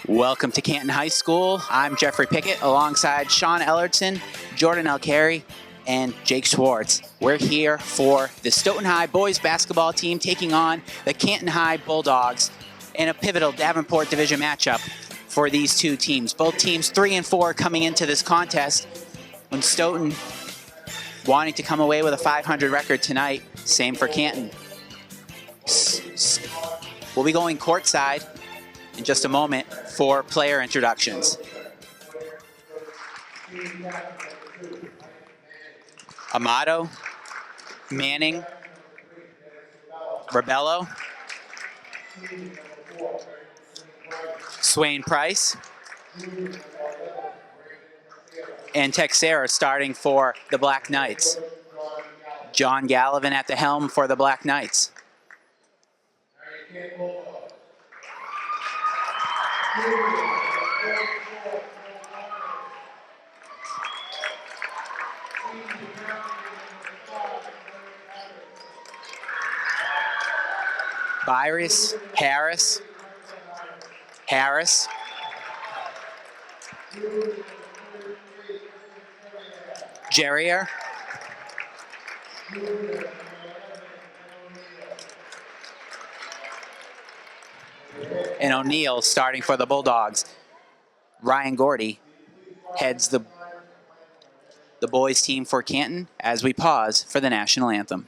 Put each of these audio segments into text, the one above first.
Welcome to Canton High School. I'm Jeffrey Pickette alongside Sean Ellertson, Jordan Elkary, and Jake Swartz. We're here for the Stoughton High boys basketball team taking on the Canton High Bulldogs in a pivotal Davenport Division matchup for these two teams. Both teams 3 and 4 coming into this contest, when Stoughton wanting to come away with a 500 record tonight. Same for Canton. We'll be going courtside in just a moment for player introductions. Amato, Manning, Rebello, Swain Price, and Texera starting for the Black Knights. John Gallivan at the helm for the Black Knights. Byris, Harris, Jerrier, and O'Neill starting for the Bulldogs. Ryan Gordy heads the boys team for Canton as we pause for the national anthem.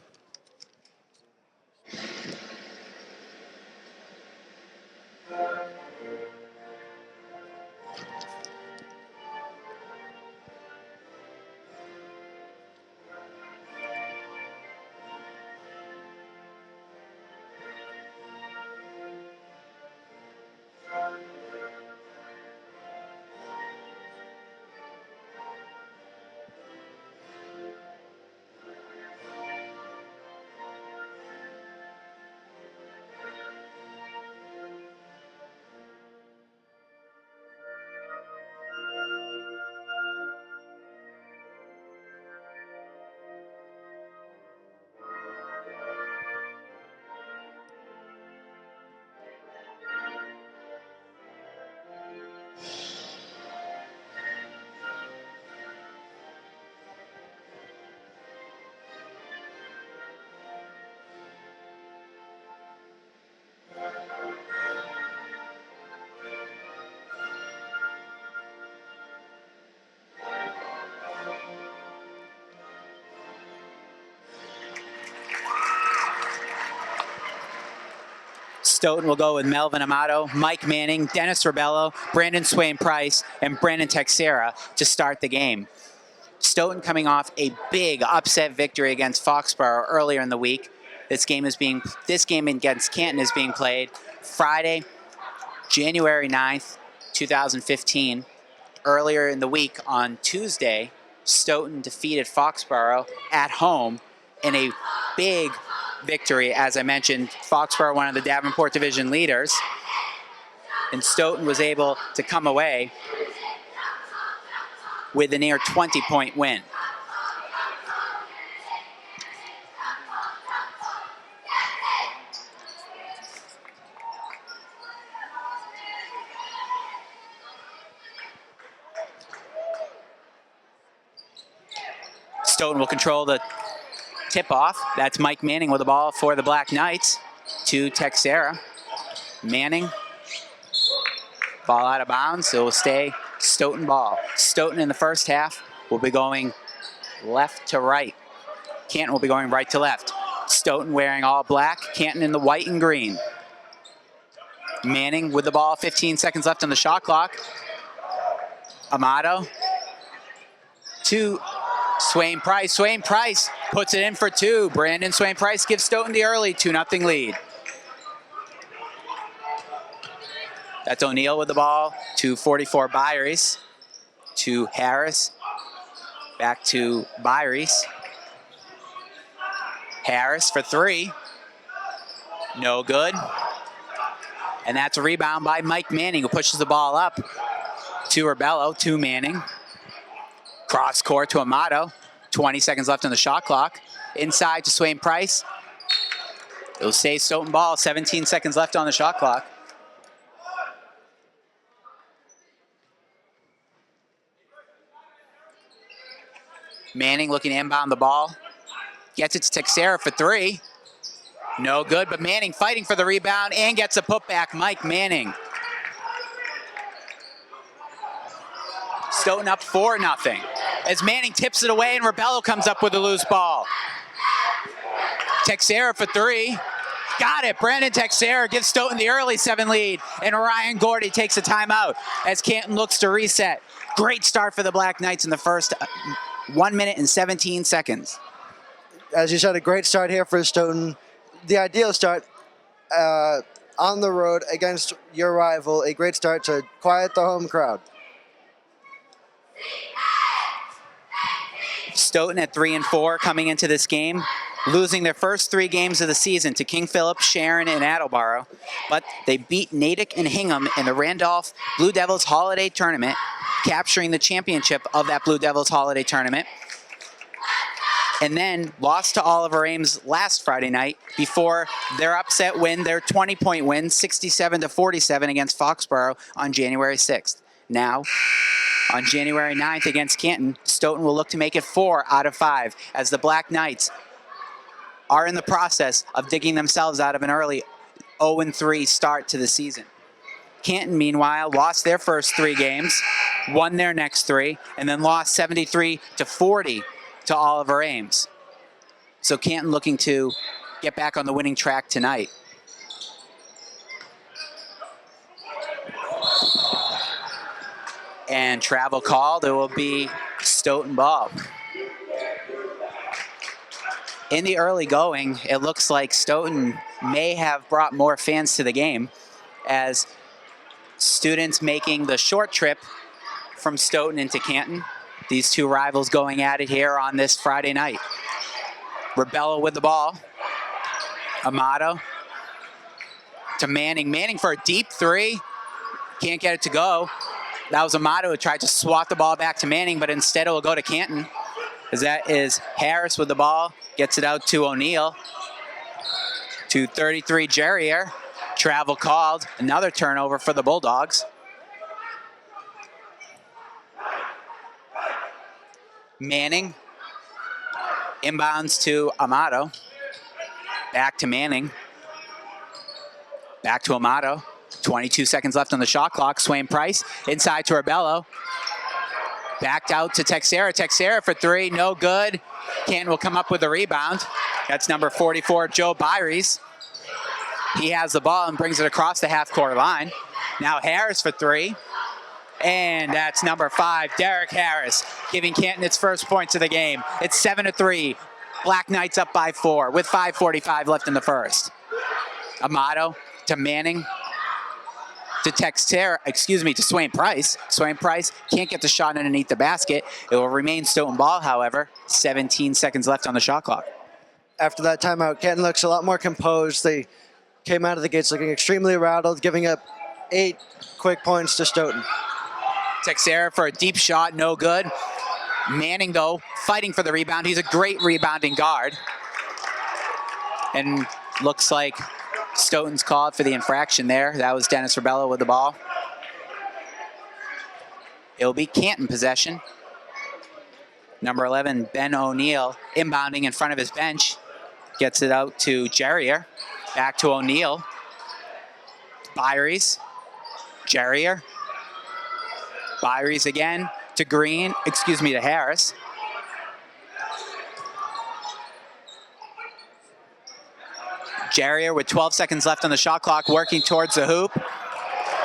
Stoughton will go with Melvin Amato, Mike Manning, Dennis Rebello, Brandon Swain Price, and Brandon Texera to start the game. Stoughton coming off a big upset victory against Foxborough earlier in the week. This game against Canton is being played Friday, January 9th, 2015. Earlier in the week on Tuesday, Stoughton defeated Foxborough at home in a big victory. As I mentioned, Foxborough, one of the Davenport Division leaders, and Stoughton was able to come away with a near 20-point win. Stoughton will control the tip-off. That's Mike Manning with the ball for the Black Knights to Texera. Manning, ball out of bounds. It will stay Stoughton ball. Stoughton in the first half will be going left to right. Canton will be going right to left. Stoughton wearing all black, Canton in the white and green. Manning with the ball, 15 seconds left on the shot clock. Amato to Swain Price. Swain Price puts it in for two. Brandon Swain Price gives Stoughton the early 2-0 lead. That's O'Neill with the ball to 44 Byris, to Harris, back to Byris. Harris for three, no good. And that's a rebound by Mike Manning, who pushes the ball up to Rebello, to Manning. Cross court to Amato, 20 seconds left on the shot clock. Inside to Swain Price. It'll stay Stoughton ball, 17 seconds left on the shot clock. Manning looking to inbound the ball. Gets it to Texera for three. No good, but Manning fighting for the rebound and gets a putback. Mike Manning. Stoughton up 4-0. As Manning tips it away and Rebello comes up with a loose ball. Texera for three. Got it. Brandon Texera gives Stoughton the early 7 lead, and Ryan Gordy takes a timeout as Canton looks to reset. Great start for the Black Knights in the first 1 minute and 17 seconds. As you said, a great start here for Stoughton. The ideal start on the road against your rival. A great start to quiet the home crowd. Stoughton at 3-4 coming into this game, losing their first 3 games of the season to King Philip, Sharon, and Attleboro. But they beat Natick and Hingham in the Randolph Blue Devils Holiday Tournament, capturing the championship of that Blue Devils Holiday Tournament. And then lost to Oliver Ames last Friday night before their upset win, their 20-point win, 67-47 against Foxborough on January 6th. Now, on January 9th against Canton, Stoughton will look to make it 4 out of 5 as the Black Knights are in the process of digging themselves out of an early 0-3 start to the season. Canton, meanwhile, lost their first 3 games, won their next 3, and then lost 73-40 to Oliver Ames. So Canton looking to get back on the winning track tonight. And travel called, it will be Stoughton ball. In the early going, it looks like Stoughton may have brought more fans to the game as students making the short trip from Stoughton into Canton. These two rivals going at it here on this Friday night. Rebello with the ball. Amato to Manning. Manning for a deep 3. Can't get it to go. That was Amato who tried to swat the ball back to Manning, but instead it will go to Canton. As that is Harris with the ball. Gets it out to O'Neill. To 33 Jerrier. Travel called. Another turnover for the Bulldogs. Manning inbounds to Amato. Back to Manning. Back to Amato. 22 seconds left on the shot clock. Swain Price inside to Rebello. Backed out to Texera. Texera for 3, no good. Canton will come up with a rebound. That's number 44, Joe Byries. He has the ball and brings it across the half-court line. Now Harris for 3. And that's number 5, Derek Harris, giving Canton its first points of the game. It's 7-3. Black Knights up by 4 with 5:45 left in the first. Amato to Manning. To Swain Price. Swain Price can't get the shot underneath the basket. It will remain Stoughton ball, however. 17 seconds left on the shot clock. After that timeout, Canton looks a lot more composed. They came out of the gates looking extremely rattled, giving up 8 quick points to Stoughton. Texera for a deep shot, no good. Manning, though, fighting for the rebound. He's a great rebounding guard. And looks like Stoughton's called for the infraction there. That was Dennis Rebello with the ball. It'll be Canton possession. Number 11, Ben O'Neill, inbounding in front of his bench. Gets it out to Jerrier. Back to O'Neill. Byries. Jerrier. Byries again to to Harris. Jerrier with 12 seconds left on the shot clock, working towards the hoop.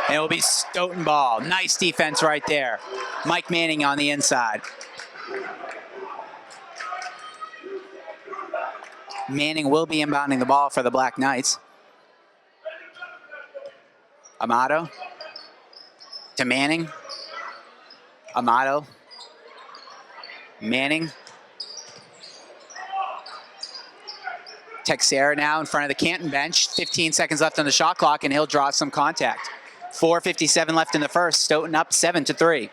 And it will be Stoughton ball. Nice defense right there. Mike Manning on the inside. Manning will be inbounding the ball for the Black Knights. Amato to Manning. Amato. Manning. Texera now in front of the Canton bench. 15 seconds left on the shot clock, and he'll draw some contact. 4:57 left in the first. Stoughton up 7-3.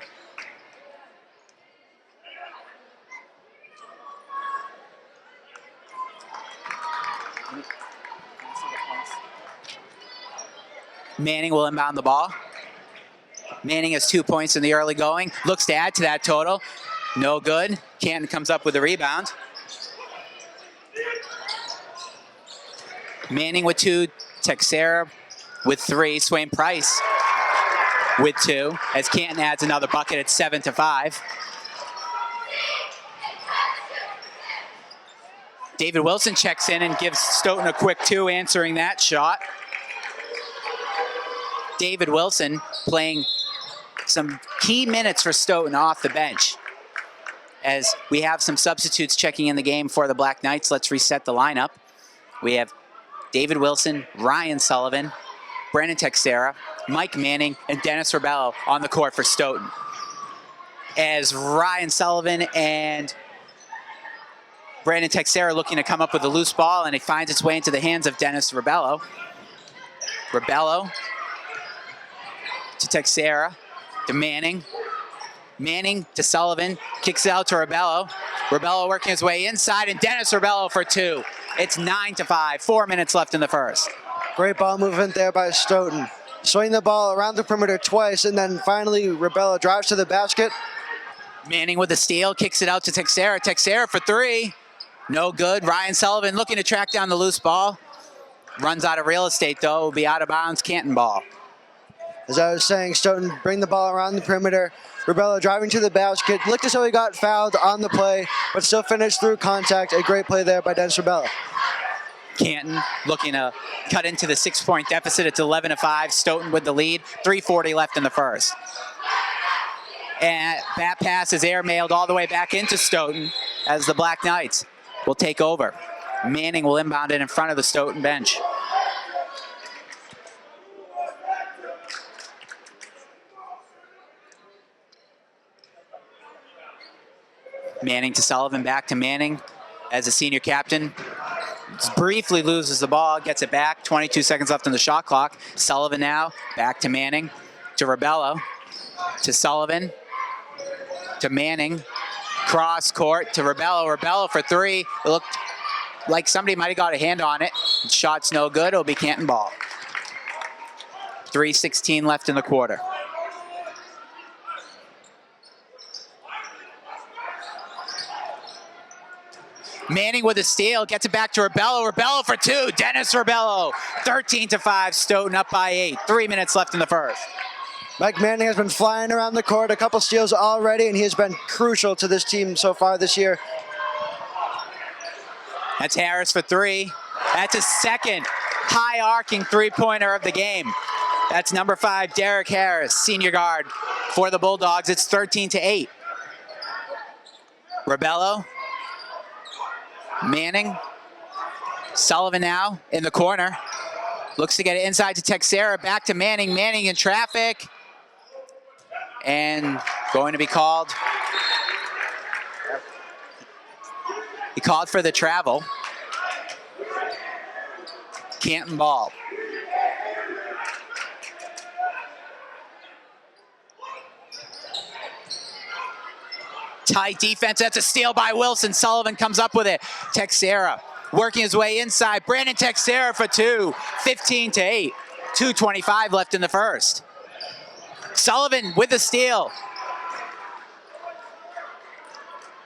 Manning will inbound the ball. Manning has 2 points in the early going. Looks to add to that total. No good. Canton comes up with a rebound. Manning with 2, Texera with 3, Swain Price with 2, as Canton adds another bucket at 7-5. David Wilson checks in and gives Stoughton a quick 2, answering that shot. David Wilson playing some key minutes for Stoughton off the bench. As we have some substitutes checking in the game for the Black Knights, let's reset the lineup. We have David Wilson, Ryan Sullivan, Brandon Texera, Mike Manning, and Dennis Rebello on the court for Stoughton. As Ryan Sullivan and Brandon Texera looking to come up with a loose ball, and it finds its way into the hands of Dennis Rebello. Rebello to Texera, to Manning. Manning to Sullivan, kicks it out to Rebello. Rebello working his way inside, and Dennis Rebello for 2. It's 9-5, 4 minutes left in the first. Great ball movement there by Stoughton. Swing the ball around the perimeter twice, and then finally Rebello drives to the basket. Manning with the steal, kicks it out to Texera. Texera for 3. No good. Ryan Sullivan looking to track down the loose ball. Runs out of real estate, though. Will be out of bounds. Canton ball. As I was saying, Stoughton bring the ball around the perimeter. Rebello driving to the basket. Looked as though he got fouled on the play, but still finished through contact. A great play there by Dennis Rebello. Canton looking to cut into the 6-point deficit. It's 11-5. Stoughton with the lead. 3:40 left in the first. And that pass is airmailed all the way back into Stoughton as the Black Knights will take over. Manning will inbound it in front of the Stoughton bench. Manning to Sullivan, back to Manning as a senior captain. Just briefly loses the ball, gets it back. 22 seconds left on the shot clock. Sullivan now, back to Manning, to Rebello, to Sullivan, to Manning. Cross court to Rebello. Rebello for 3. It looked like somebody might have got a hand on it. Shot's no good. It'll be Canton ball. 3:16 left in the quarter. Manning with a steal, gets it back to Rebello. Rebello for 2. Dennis Rebello. 13-5. Stoughton up by 8. 3 minutes left in the first. Mike Manning has been flying around the court, a couple steals already, and he has been crucial to this team so far this year. That's Harris for 3. That's his second high arcing 3-pointer of the game. That's number 5, Derek Harris, senior guard for the Bulldogs. It's 13-8. Rebello, Manning, Sullivan now in the corner. Looks to get it inside to Texera, back to Manning. Manning in traffic. And going to be called. He called for the travel. Canton ball. Tight defense. That's a steal by Wilson. Sullivan comes up with it. Texera working his way inside. Brandon Texera for 2. 15-8. 2:25 left in the first. Sullivan with the steal.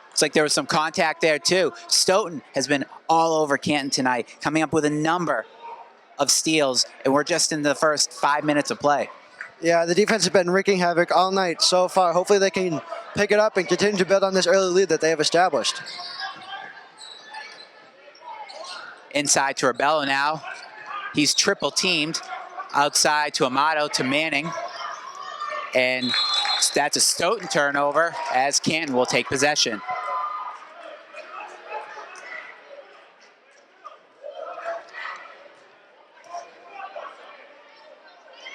Looks like there was some contact there too. Stoughton has been all over Canton tonight, coming up with a number of steals, and we're just in the first 5 minutes of play. Yeah, the defense has been wreaking havoc all night so far. Hopefully they can pick it up and continue to build on this early lead that they have established. Inside to Rebello now. He's triple teamed. Outside to Amato, to Manning. And that's a Stoughton turnover as Canton will take possession.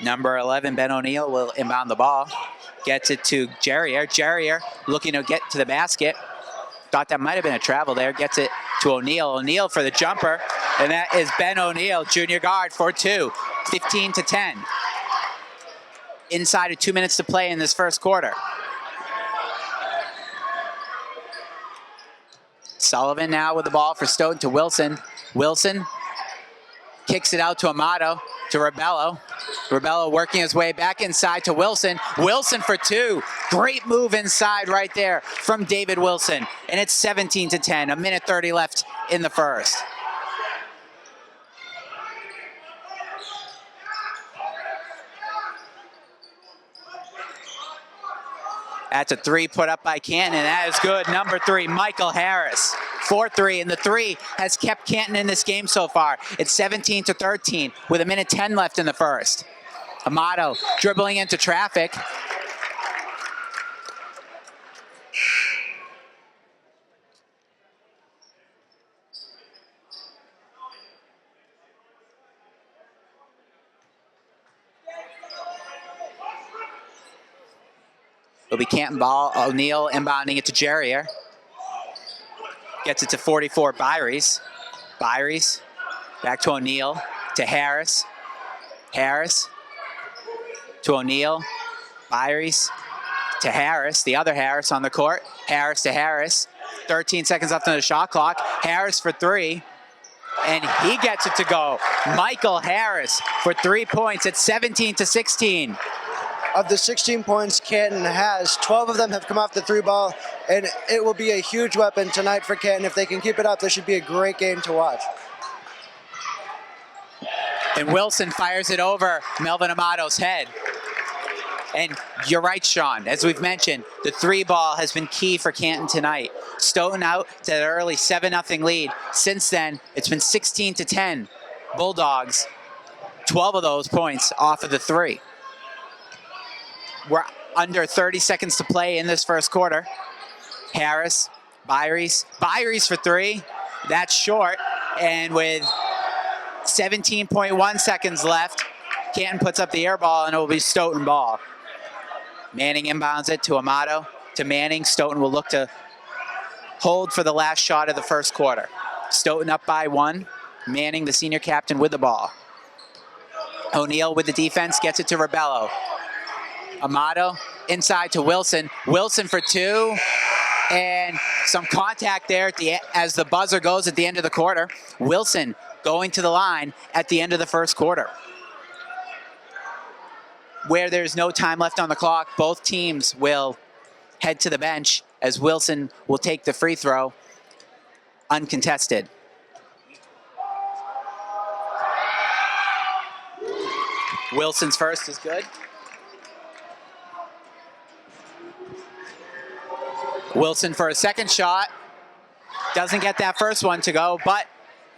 Number 11, Ben O'Neill, will inbound the ball. Gets it to Jerrier. Jerrier looking to get to the basket. Thought that might have been a travel there. Gets it to O'Neill. O'Neill for the jumper. And that is Ben O'Neill, junior guard, for 2. 15-10. Inside of 2 minutes to play in this first quarter. Sullivan now with the ball for Stoughton to Wilson. Wilson kicks it out to Amato, to Rebello. Rebello working his way back inside to Wilson. Wilson for two. Great move inside right there from David Wilson. And it's 17-10, a minute 30 left in the first. That's a three put up by Canton, and that is good. Number three, Michael Harris. 4-3, and the three has kept Canton in this game so far. It's 17-13 with a minute 10 left in the first. Amato dribbling into traffic. It'll be Canton ball. O'Neal inbounding it to Jerrier. Gets it to 44, Byries. Byries back to O'Neal, to Harris. Harris to O'Neal. Byries to Harris, the other Harris on the court. Harris to Harris. 13 seconds left on the shot clock. Harris for three, and he gets it to go. Michael Harris for 3 points at 17-16. Of the 16 points Canton has, 12 of them have come off the three ball, and it will be a huge weapon tonight for Canton. If they can keep it up, this should be a great game to watch. And Wilson fires it over Melvin Amato's head. And you're right, Sean. As we've mentioned, the three ball has been key for Canton tonight. Stoughton out to that early 7-0 lead. Since then, it's been 16-10. Bulldogs, 12 of those points off of the three. We're under 30 seconds to play in this first quarter. Harris, Byries for three. That's short. And with 17.1 seconds left, Canton puts up the air ball, and it will be Stoughton ball. Manning inbounds it to Amato, to Manning. Stoughton will look to hold for the last shot of the first quarter. Stoughton up by one. Manning, the senior captain, with the ball. O'Neal with the defense, gets it to Rebello. Amato inside to Wilson. Wilson for two. And some contact there as the buzzer goes at the end of the quarter. Wilson going to the line at the end of the first quarter. Where there's no time left on the clock, both teams will head to the bench as Wilson will take the free throw uncontested. Wilson's first is good. Wilson for a second shot. Doesn't get that first one to go, but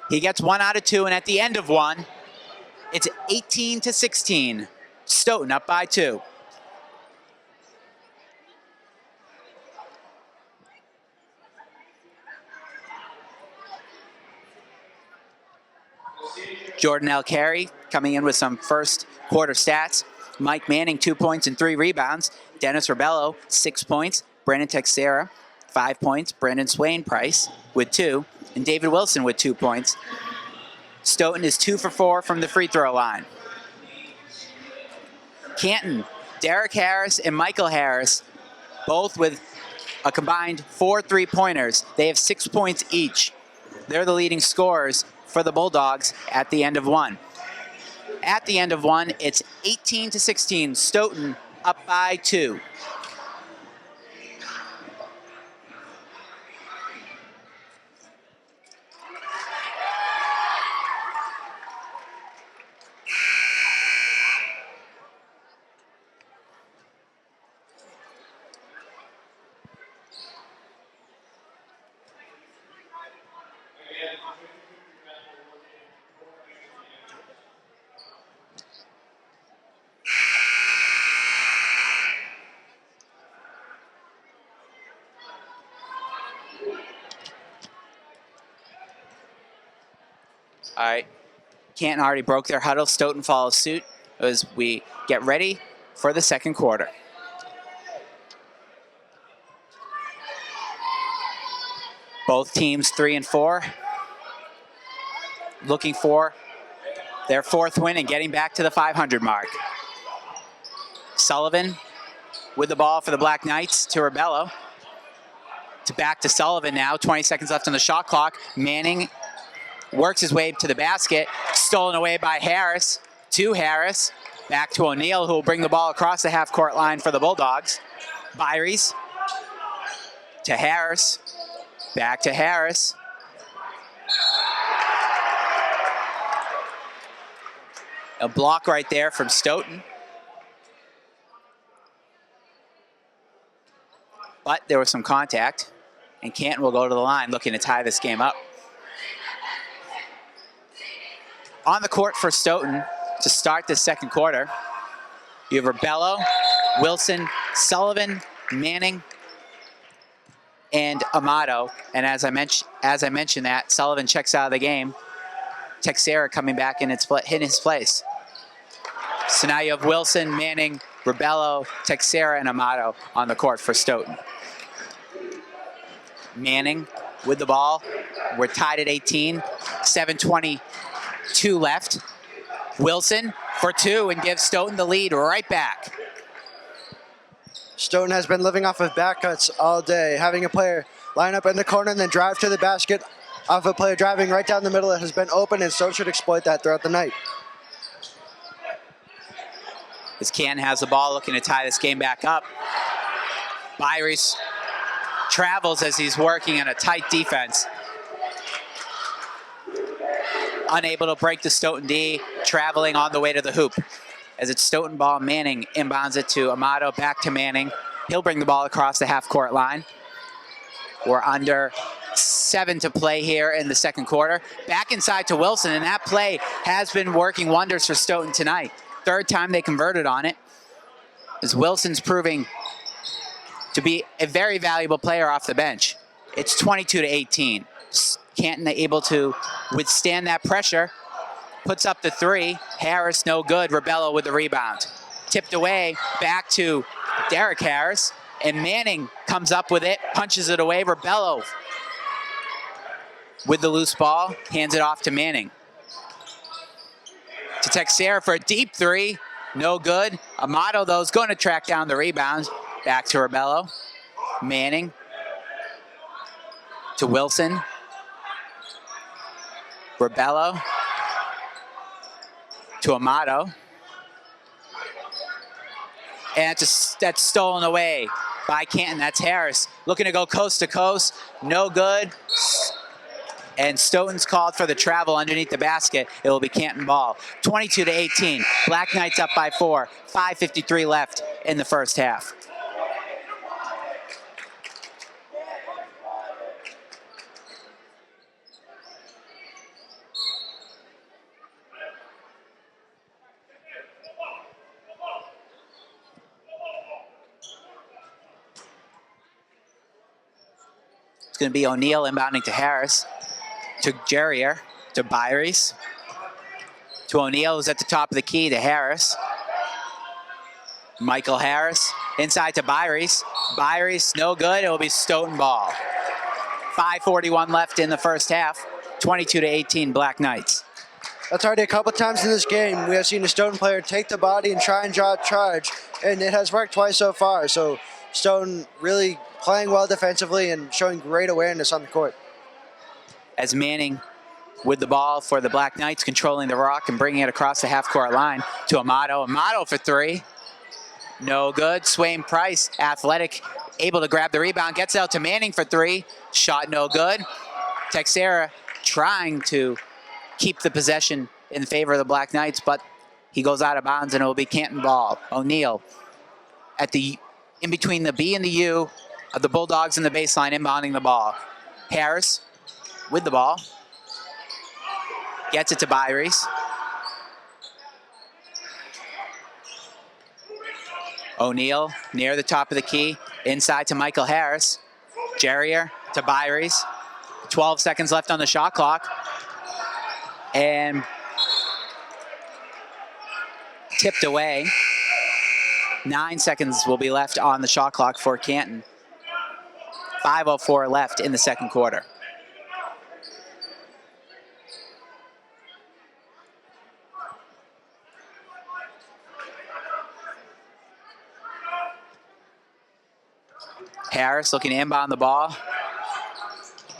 he gets 1 out of 2, and at the end of one, it's 18-16. Stoughton up by 2. Jordan Elkary coming in with some first quarter stats. Mike Manning, 2 points and 3 rebounds. Dennis Rebello, 6 points. Brandon Texera, 5 points. Brandon Swain Price with 2. And David Wilson with 2 points. Stoughton is 2 for 4 from the free throw line. Canton, Derek Harris and Michael Harris, both with a combined 4 3-pointers. They have 6 points each. They're the leading scorers for the Bulldogs at the end of one. At the end of one, it's 18-16. Stoughton up by 2. All right, Canton already broke their huddle. Stoughton follows suit as we get ready for the second quarter. Both teams 3 and 4, looking for their 4th win and getting back to the 500 mark. Sullivan with the ball for the Black Knights to Rebello. Back to Sullivan now, 20 seconds left on the shot clock. Manning works his way to the basket, stolen away by Harris, to Harris, back to O'Neal, who will bring the ball across the half-court line for the Bulldogs. Byries to Harris, back to Harris. A block right there from Stoughton. But there was some contact, and Canton will go to the line looking to tie this game up. On the court for Stoughton to start the second quarter, you have Rebello, Wilson, Sullivan, Manning, and Amato. And as I mentioned that, Sullivan checks out of the game. Texera coming back in his place. So now you have Wilson, Manning, Rebello, Texera, and Amato on the court for Stoughton. Manning with the ball. We're tied at 18. 7:22 left. Wilson for two and gives Stoughton the lead right back. Stoughton has been living off of back cuts all day, having a player line up in the corner and then drive to the basket off a player driving right down the middle that has been open, and Stoughton should exploit that throughout the night. As Canton has the ball looking to tie this game back up. Byries travels as he's working on a tight defense. Unable to break the Stoughton D, traveling on the way to the hoop. As it's Stoughton ball, Manning inbounds it to Amato, back to Manning. He'll bring the ball across the half-court line. We're under 7 to play here in the second quarter. Back inside to Wilson, and that play has been working wonders for Stoughton tonight. Third time they converted on it. As Wilson's proving to be a very valuable player off the bench. It's 22 to 18. Canton able to withstand that pressure. Puts up the three. Harris no good. Rebello with the rebound. Tipped away, back to Derek Harris. And Manning comes up with it, punches it away. Rebello with the loose ball, hands it off to Manning. To Texera for a deep three. No good. Amato, though, is going to track down the rebound. Back to Rebello. Manning to Wilson. Rebello to Amato. And that's stolen away by Canton. That's Harris. Looking to go coast to coast. No good. And Stoughton's called for the travel underneath the basket. It will be Canton ball. 22 to 18. Black Knights up by 4. 5:53 left in the first half. It's going to be O'Neal inbounding to Harris. To Jerrier, to Byries, to O'Neal, who's at the top of the key, to Harris. Michael Harris, inside to Byries. Byries, no good, it will be Stoughton ball. 5:41 left in the first half, 22 to 18 Black Knights. That's already a couple times in this game. We have seen a Stoughton player take the body and try and draw a charge, and it has worked twice so far. So Stoughton really playing well defensively and showing great awareness on the court. As Manning with the ball for the Black Knights, controlling the rock and bringing it across the half-court line to Amato. Amato for three. No good. Swain Price, athletic, able to grab the rebound. Gets out to Manning for three. Shot no good. Texera trying to keep the possession in favor of the Black Knights, but he goes out of bounds and it will be Canton ball. O'Neal in between the B and the U of the Bulldogs and the baseline, inbounding the ball. Harris with the ball. Gets it to Byries. O'Neal near the top of the key. Inside to Michael Harris. Jerrier to Byries. 12 seconds left on the shot clock. And tipped away. 9 seconds will be left on the shot clock for Canton. 5:04 left in the second quarter. Harris looking to inbound the ball.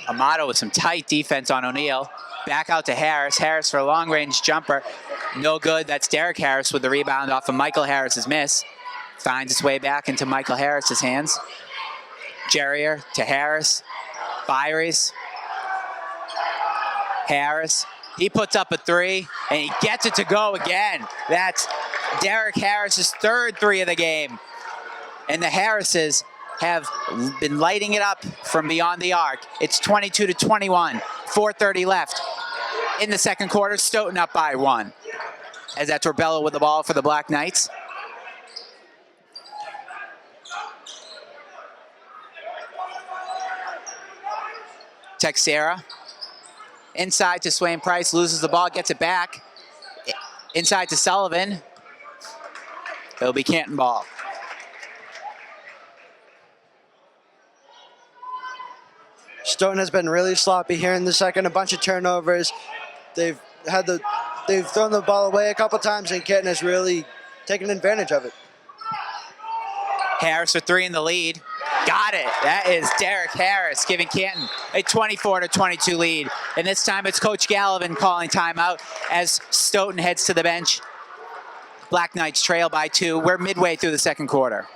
Amato with some tight defense on O'Neal. Back out to Harris. Harris for a long-range jumper. No good. That's Derek Harris with the rebound off of Michael Harris's miss. Finds its way back into Michael Harris's hands. Jerrier to Harris. Byries. Harris. He puts up a three, and he gets it to go again. That's Derek Harris's third three of the game. And the Harrises have been lighting it up from beyond the arc. It's 22-21, 4:30 left. In the second quarter, Stoughton up by 1. As that's Rebello with the ball for the Black Knights. Texera. Inside to Swain Price, loses the ball, gets it back. Inside to Sullivan. It'll be Canton ball. Stoughton has been really sloppy here in the second. A bunch of turnovers. They've thrown the ball away a couple times, and Canton has really taken advantage of it. Harris for three in the lead. Got it. That is Derek Harris giving Canton a 24-22 lead. And this time it's Coach Gallivan calling timeout as Stoughton heads to the bench. Black Knights trail by 2. We're midway through the second quarter.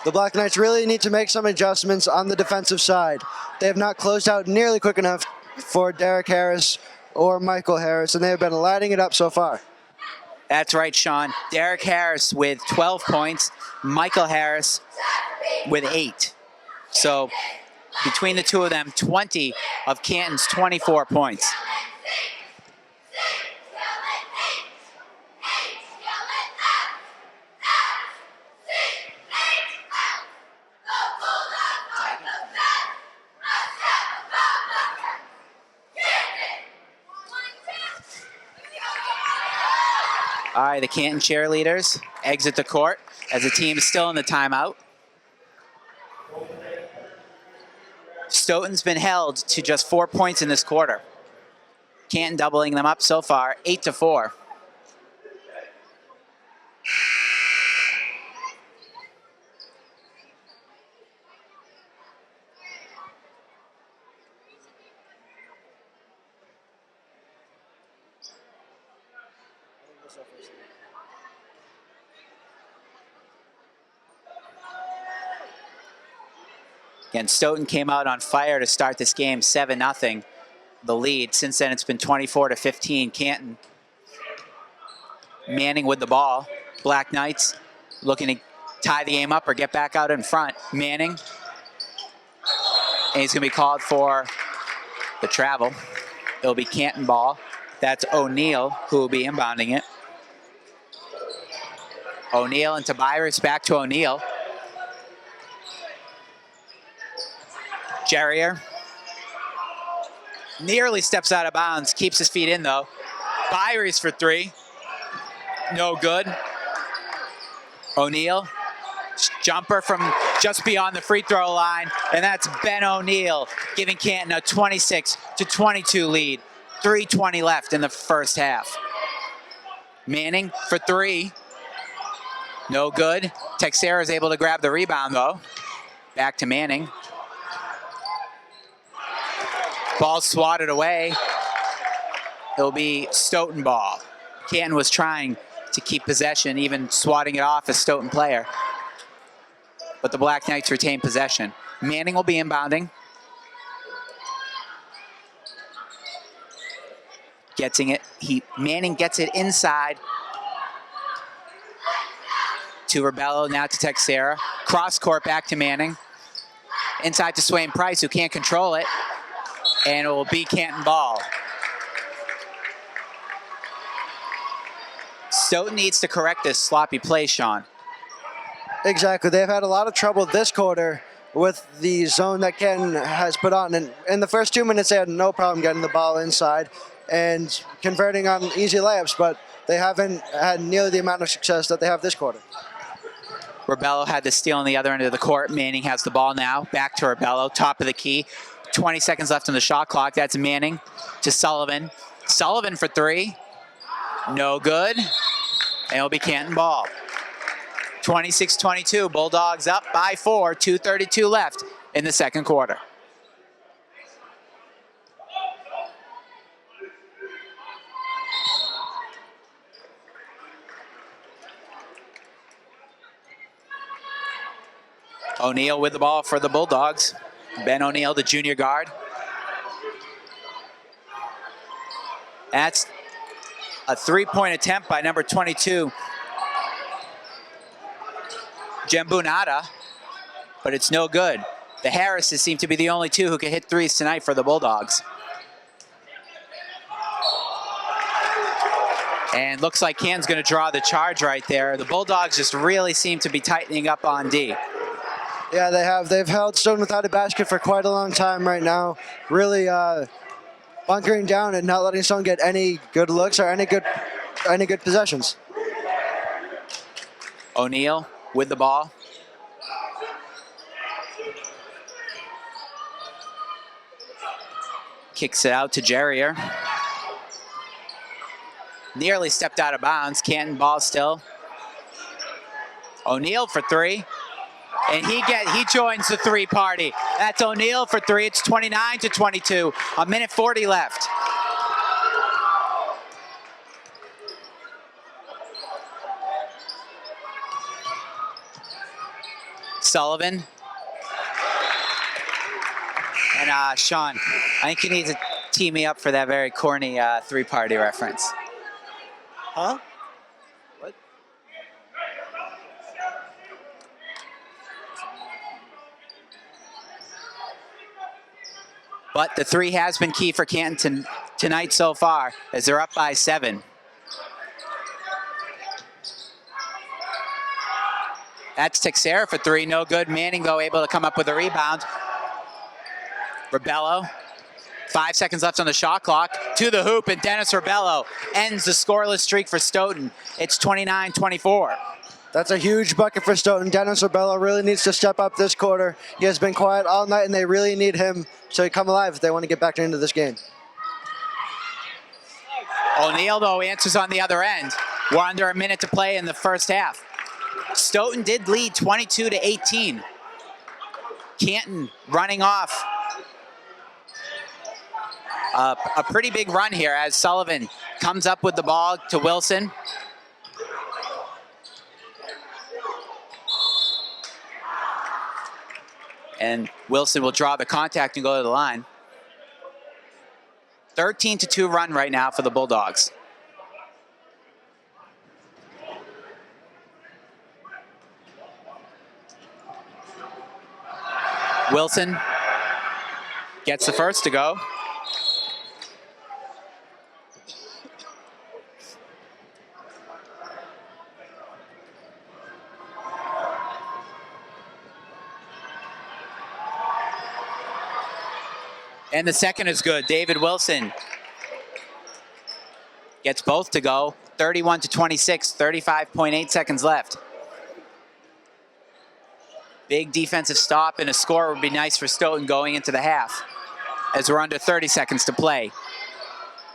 The Black Knights really need to make some adjustments on the defensive side. They have not closed out nearly quick enough for Derek Harris or Michael Harris, and they have been lighting it up so far. That's right, Sean. Derek Harris with 12 points, Michael Harris with 8. So between the two of them, 20 of Canton's 24 points. All right, the Canton cheerleaders exit the court as the team is still in the timeout. Stoughton's been held to just 4 points in this quarter. Canton doubling them up so far, 8-4. Again, Stoughton came out on fire to start this game, 7-0, the lead. Since then, it's been 24-15. Canton. Manning with the ball. Black Knights looking to tie the game up or get back out in front. Manning. And he's going to be called for the travel. It'll be Canton ball. That's O'Neal who will be inbounding it. O'Neal into Byers, back to O'Neal. Jerrier nearly steps out of bounds, keeps his feet in though. Byries for three, no good. O'Neal, jumper from just beyond the free throw line, and that's Ben O'Neal giving Canton a 26-22 lead. 3:20 left in the first half. Manning for three, no good. Texera is able to grab the rebound though. Back to Manning. Ball swatted away. It'll be Stoughton ball. Canton was trying to keep possession, even swatting it off a Stoughton player. But the Black Knights retain possession. Manning will be inbounding. Manning gets it inside to Rebello, now to Texera. Cross court back to Manning. Inside to Swain Price, who can't control it. And it will be Canton ball. Stoughton needs to correct this sloppy play, Sean. Exactly. They've had a lot of trouble this quarter with the zone that Canton has put on. And in the first 2 minutes, they had no problem getting the ball inside and converting on easy layups, but they haven't had nearly the amount of success that they have this quarter. Rebello had the steal on the other end of the court. Manning has the ball now. Back to Rebello, top of the key. 20 seconds left on the shot clock. That's Manning to Sullivan. Sullivan for three. No good. And it'll be Canton ball. 26-22. Bulldogs up by 4. 2:32 left in the second quarter. O'Neal with the ball for the Bulldogs. Ben O'Neal, the junior guard. That's a three-point attempt by number 22, Jembunata, but it's no good. The Harrises seem to be the only two who can hit threes tonight for the Bulldogs. And looks like Canton's going to draw the charge right there. The Bulldogs just really seem to be tightening up on D. Yeah, they have. They've held Stoughton without a basket for quite a long time right now. Really bunkering down and not letting Stoughton get any good looks or any good possessions. O'Neal with the ball. Kicks it out to Jerrier. Nearly stepped out of bounds. Canton ball still. O'Neal for three. And he joins the three party. That's O'Neal for three. It's 29-22. A minute 40 left. Sullivan. And Sean, I think you need to tee me up for that very corny three-party reference. Huh? What? But the three has been key for Canton tonight so far, as they're up by 7. That's Texera for three, no good. Manning, though, able to come up with a rebound. Rebello, 5 seconds left on the shot clock, to the hoop, and Dennis Rebello ends the scoreless streak for Stoughton. It's 29-24. That's a huge bucket for Stoughton. Dennis Rebello really needs to step up this quarter. He has been quiet all night, and they really need him to come alive if they want to get back into this game. O'Neal, though, answers on the other end. We're under a minute to play in the first half. Stoughton did lead 22-18. Canton running off a pretty big run here as Sullivan comes up with the ball to Wilson. And Wilson will draw the contact and go to the line. 13-2 run right now for the Bulldogs. Wilson gets the first to go. And the second is good. David Wilson gets both to go. 31-26, 35.8 seconds left. Big defensive stop and a score would be nice for Stoughton going into the half, as we're under 30 seconds to play.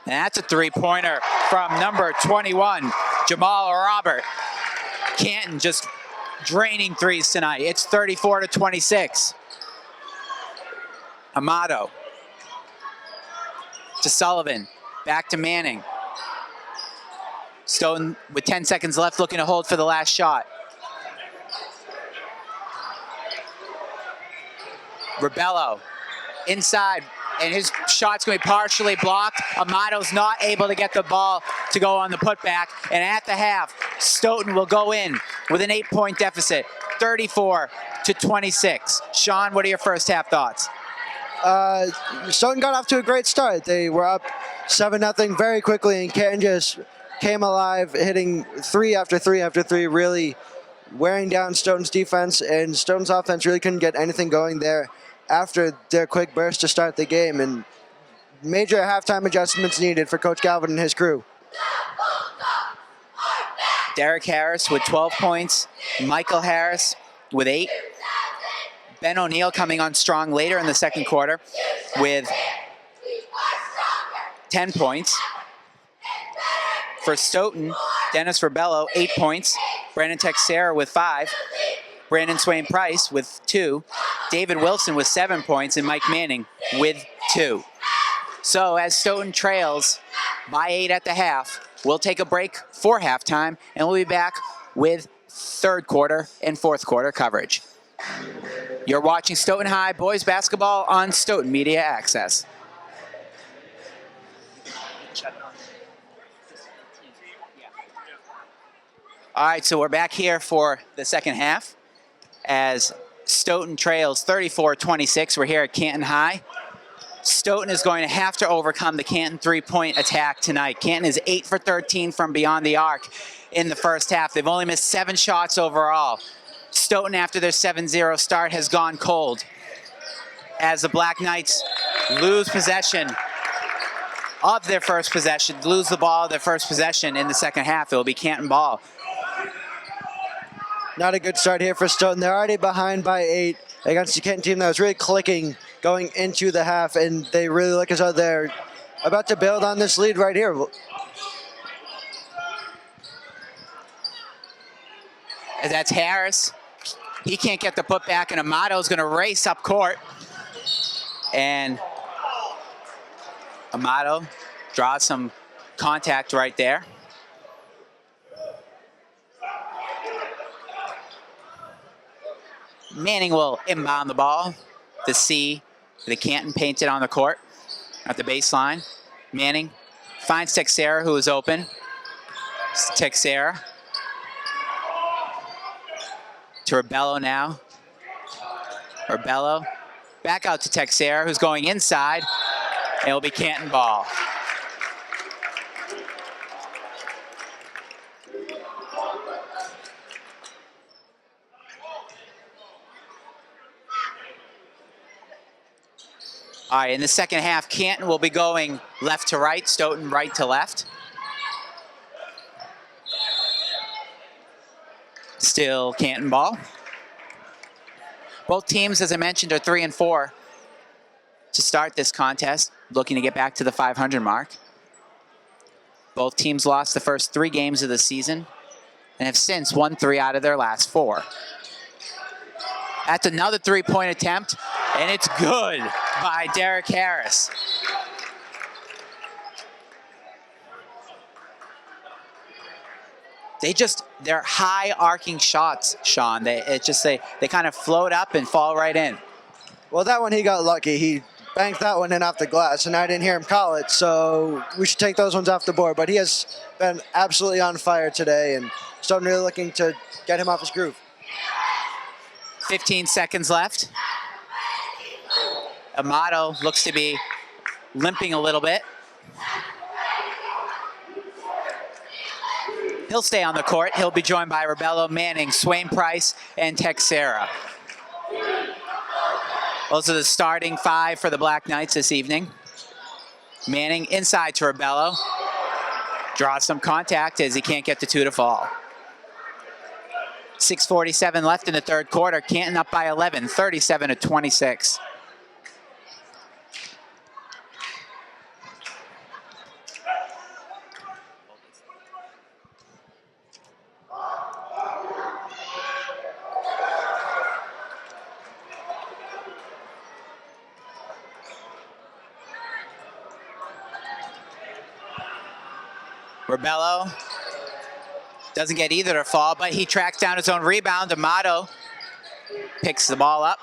And that's a three-pointer from number 21, Jamal Robert. Canton just draining threes tonight. It's 34-26. Amato to Sullivan, back to Manning. Stoughton with 10 seconds left looking to hold for the last shot. Rebello inside, and his shot's going to be partially blocked. Amato's not able to get the ball to go on the putback, and at the half, Stoughton will go in with an 8-point deficit, 34-26. Sean, what are your first half thoughts? Stoughton got off to a great start. They were up 7-0 very quickly, and Canton just came alive, hitting three after three after three, really wearing down Stoughton's defense, and Stoughton's offense really couldn't get anything going there after their quick burst to start the game, and major halftime adjustments needed for Coach Galvin and his crew. Derek Harris with 12 points, Michael Harris with 8. Ben O'Neal coming on strong later in the second quarter with 10 points. For Stoughton, Dennis Rebello, 8 points. Brandon Texera with 5. Brandon Swain Price with 2. David Wilson with 7 points, and Mike Manning with 2. So as Stoughton trails by 8 at the half, we'll take a break for halftime, and we'll be back with third quarter and fourth quarter coverage. You're watching Stoughton High boys basketball on Stoughton Media Access. All right, so we're back here for the second half as Stoughton trails 34-26. We're here at Canton High. Stoughton is going to have to overcome the Canton three-point attack tonight. Canton is 8 for 13 from beyond the arc in the first half. They've only missed 7 shots overall. Stoughton, after their 7-0 start, has gone cold as the Black Knights lose possession of their first possession, lose the ball, their first possession in the second half. It will be Canton ball. Not a good start here for Stoughton. They're already behind by 8 against the Canton team that was really clicking going into the half, and they really look as though they're about to build on this lead right here. And that's Harris. He can't get the putback, and Amato's going to race up court. And Amato draws some contact right there. Manning will inbound the ball to see the Canton painted on the court at the baseline. Manning finds Texera, who is open. Texera to Rebello now. Rebello back out to Texera, who's going inside. And it'll be Canton ball. All right, in the second half, Canton will be going left to right, Stoughton right to left. Still Canton ball. Both teams, as I mentioned, are 3 and 4 to start this contest, looking to get back to the 500 mark. Both teams lost the first 3 games of the season and have since won 3 out of their last 4. That's another three-point attempt, and it's good by Derek Harris. They're high arcing shots, Sean. They kind of float up and fall right in. Well, that one he got lucky. He banked that one in off the glass, and I didn't hear him call it, so we should take those ones off the board. But he has been absolutely on fire today, and Stoughton really looking to get him off his groove. 15 seconds left. Amato looks to be limping a little bit. He'll stay on the court. He'll be joined by Rebello, Manning, Swain Price, and Texera. Those are the starting 5 for the Black Knights this evening. Manning inside to Rebello. Draws some contact as he can't get the 2 to fall. 6:47 left in the third quarter. Canton up by 11, 37-26. Rebello doesn't get either to fall, but he tracks down his own rebound. Amato picks the ball up.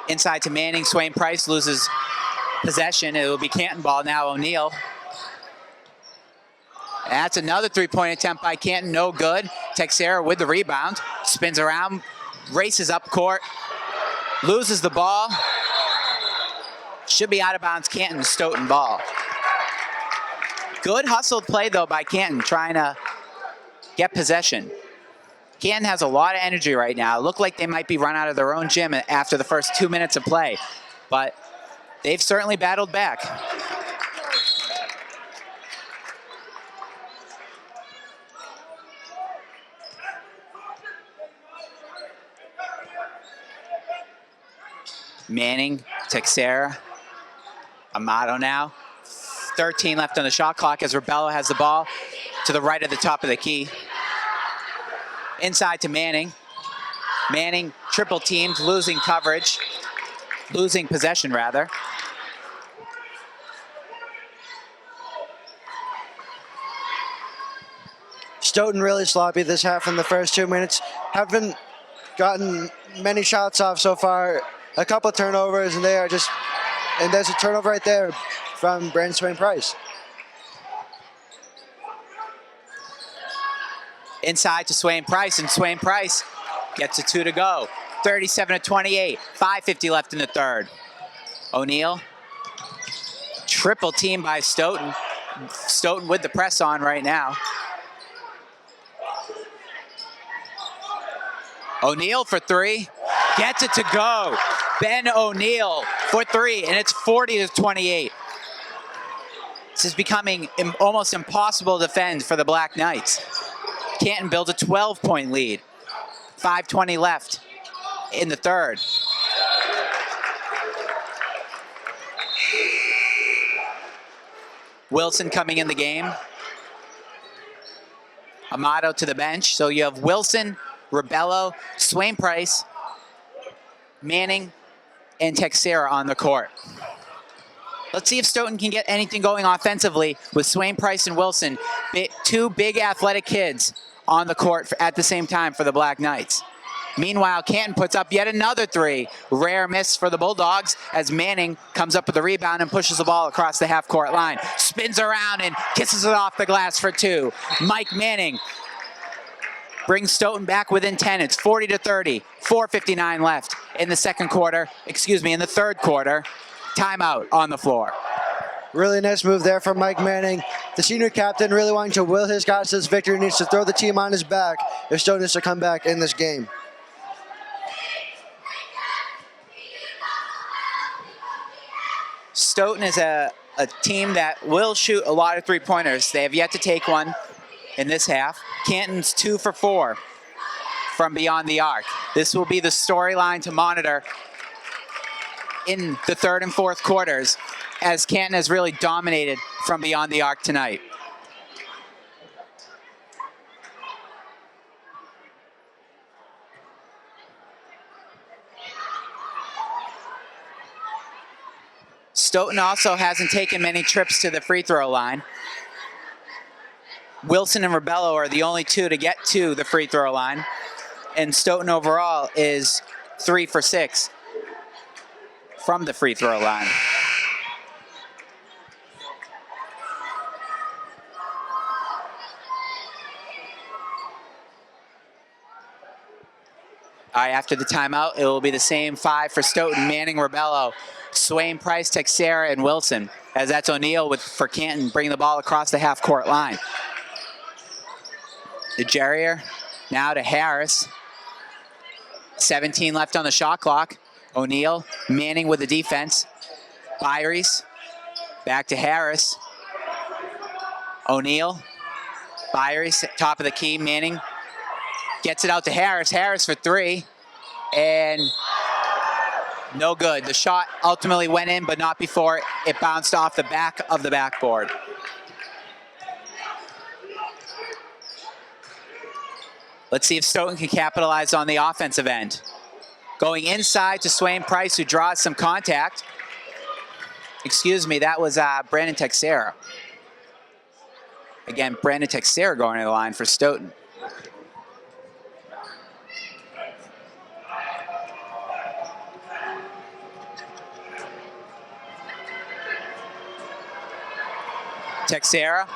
Inside to Manning. Swain Price loses possession. It will be Canton ball now. O'Neal. That's another three-point attempt by Canton. No good. Texera with the rebound. Spins around. Races up court. Loses the ball. Should be out of bounds. Canton, Stoughton ball. Good hustled play, though, by Canton, trying to get possession. Canton has a lot of energy right now. Look like they might be run out of their own gym after the first 2 minutes of play, but they've certainly battled back. Manning, Texera, Amato now. 13 left on the shot clock as Rebello has the ball to the right of the top of the key. Inside to Manning. Manning triple teamed, losing coverage. Losing possession, rather. Stoughton really sloppy this half in the first 2 minutes. Haven't gotten many shots off so far. A couple turnovers, and there's a turnover right there from Brandon Swain Price. Inside to Swain Price, and Swain Price gets a 2 to go. 37-28, 5:50 left in the third. O'Neal, triple team by Stoughton. Stoughton with the press on right now. O'Neal for three, gets it to go. Ben O'Neal for three, and it's 40-28. This is becoming almost impossible to defend for the Black Knights. Canton builds a 12-point lead. 5:20 left in the third. Wilson coming in the game. Amato to the bench. So you have Wilson, Rebello, Swain Price, Manning, and Texera on the court. Let's see if Stoughton can get anything going offensively with Swain Price and Wilson, two big athletic kids on the court at the same time for the Black Knights. Meanwhile, Canton puts up yet another three. Rare miss for the Bulldogs as Manning comes up with the rebound and pushes the ball across the half-court line. Spins around and kisses it off the glass for two. Mike Manning brings Stoughton back within 10. It's 40-30, 4:59 left in the in the third quarter. Timeout on the floor. Really nice move there from Mike Manning. The senior captain really wanting to will his guys to this victory, needs to throw the team on his back if Stoughton is to come back in this game. Stoughton is a team that will shoot a lot of three-pointers. They have yet to take one in this half. Canton's 2 for 4 from beyond the arc. This will be the storyline to monitor in the third and fourth quarters, as Canton has really dominated from beyond the arc tonight. Stoughton also hasn't taken many trips to the free throw line. Wilson and Rebello are the only two to get to the free throw line, and Stoughton overall is 3 for 6 from the free throw line. All right, after the timeout, it will be the same 5 for Stoughton: Manning, Rebello, Swain, Price, Texera, and Wilson, as that's O'Neal for Canton bringing the ball across the half-court line. The Jerrier now to Harris. 17 left on the shot clock. O'Neal, Manning with the defense. Byries, back to Harris. O'Neal, Byries, top of the key. Manning gets it out to Harris. Harris for three, and no good. The shot ultimately went in, but not before it bounced off the back of the backboard. Let's see if Stoughton can capitalize on the offensive end. Going inside to Swain Price, who draws some contact. Excuse me, that was Brandon Texera. Again, Brandon Texera going to the line for Stoughton. Texera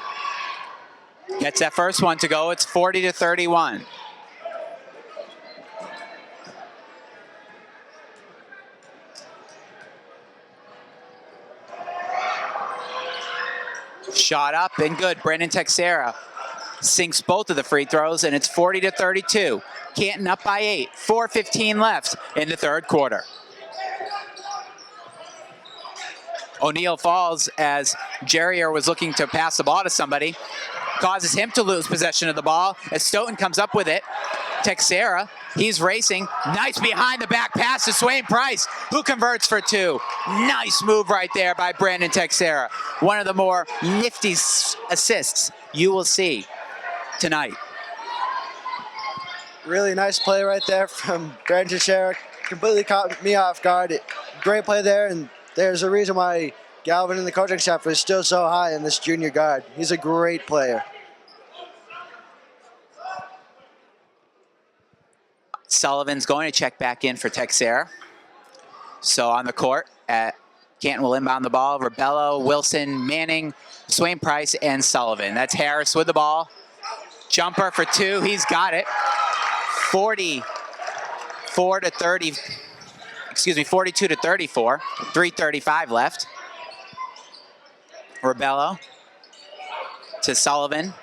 gets that first one to go. It's 40-31. Shot up and good. Brandon Texera sinks both of the free throws, and it's 40-32. Canton up by 8. 4:15 left in the third quarter. O'Neal falls as Jerrier was looking to pass the ball to somebody. Causes him to lose possession of the ball as Stoughton comes up with it. Texera, he's racing. Nice behind the back pass to Swain Price, who converts for two. Nice move right there by Brandon Texera. One of the more nifty assists you will see tonight. Really nice play right there from Brandon Texera. Completely caught me off guard. Great play there, and there's a reason why Galvin and the coaching staff is still so high in this junior guard. He's a great player. Sullivan's going to check back in for Texera. So on the court, Canton will inbound the ball. Rebello, Wilson, Manning, Swain Price, and Sullivan. That's Harris with the ball. Jumper for two. He's got it. 44 to 30. Excuse me, 42 to 34. 3:35 left. Rebello to Sullivan.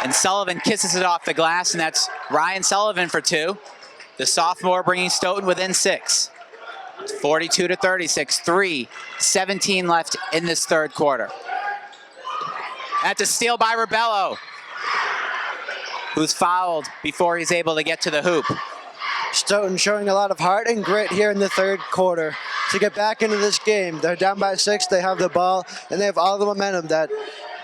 And Sullivan kisses it off the glass, and that's Ryan Sullivan for two. The sophomore bringing Stoughton within 6. 42 to 36, 3:17 left in this third quarter. That's a steal by Rebello, who's fouled before he's able to get to the hoop. Stoughton showing a lot of heart and grit here in the third quarter to get back into this game. They're down by 6, they have the ball, and they have all the momentum. That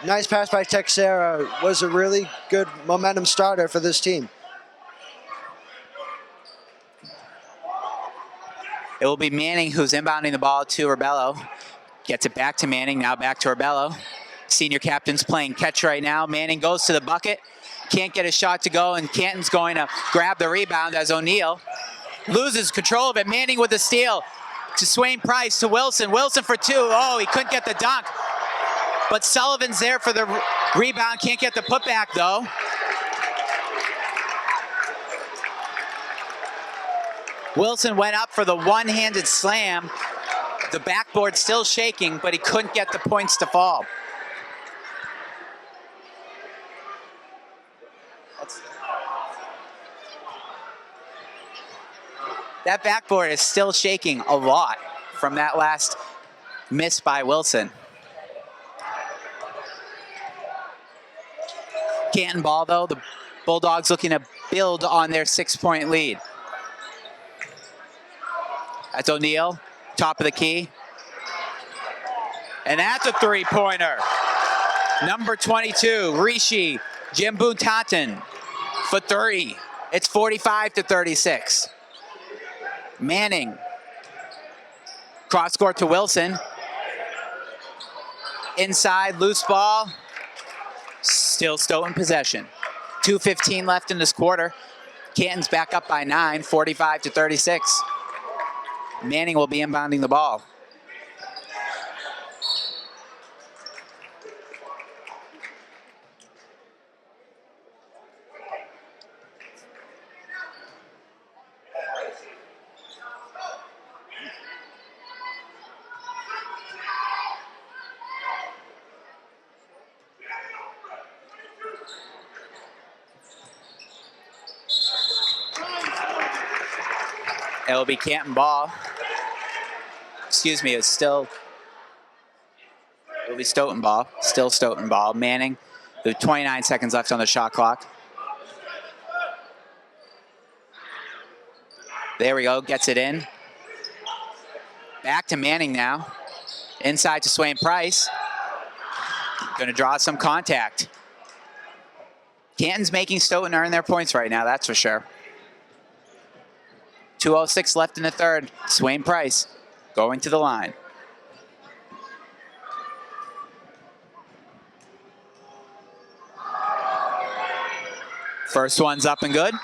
nice pass by Texera was a really good momentum starter for this team. It will be Manning who's inbounding the ball to Rebello. Gets it back to Manning, now back to Rebello. Senior captain's playing catch right now. Manning goes to the bucket. Can't get a shot to go, and Canton's going to grab the rebound as O'Neal loses control of it. Manning with the steal to Swain Price to Wilson. Wilson for two. Oh, he couldn't get the dunk. But Sullivan's there for the rebound. Can't get the putback, though. Wilson went up for the one-handed slam. The backboard still shaking, but he couldn't get the points to fall. That backboard is still shaking a lot from that last miss by Wilson. Canton ball, though. The Bulldogs looking to build on their 6-point lead. That's O'Neal, top of the key. And that's a three-pointer. Number 22, Rishi Jimbutatan for three. It's 45 to 36. Manning, cross court to Wilson. Inside, loose ball. Still Stoughton possession. 2:15 left in this quarter. Canton's back up by 9, 45 to 36. Manning will be inbounding the ball. It'll be Canton ball. Excuse me, it'll be Stoughton ball. Still Stoughton ball. Manning, with 29 seconds left on the shot clock. There we go, gets it in. Back to Manning now. Inside to Swain Price. Gonna draw some contact. Canton's making Stoughton earn their points right now, that's for sure. 2:06 left in the third. Swain Price going to the line. First one's up and good.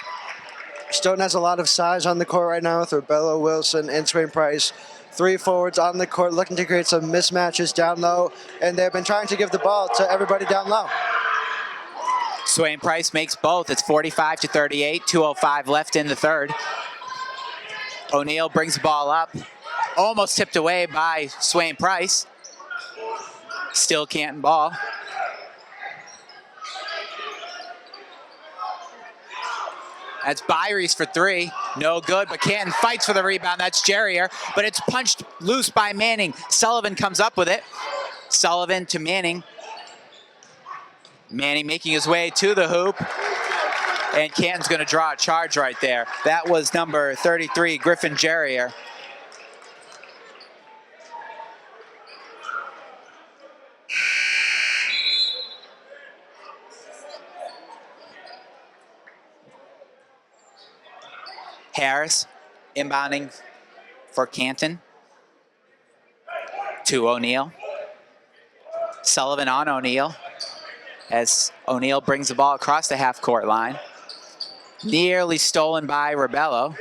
Stoughton has a lot of size on the court right now with Rebello, Wilson, and Swain Price. 3 forwards on the court looking to create some mismatches down low, and they've been trying to give the ball to everybody down low. Swain Price makes both. It's 45 to 38. 2:05 left in the third. O'Neal brings the ball up. Almost tipped away by Swain Price. Still Canton ball. That's Byries for three. No good, but Canton fights for the rebound. That's Jerrier, but it's punched loose by Manning. Sullivan comes up with it. Sullivan to Manning. Manning making his way to the hoop. And Canton's going to draw a charge right there. That was number 33, Griffin Jerrier. Harris inbounding for Canton to O'Neal. Sullivan on O'Neal as O'Neal brings the ball across the half-court line. Nearly stolen by Rebello.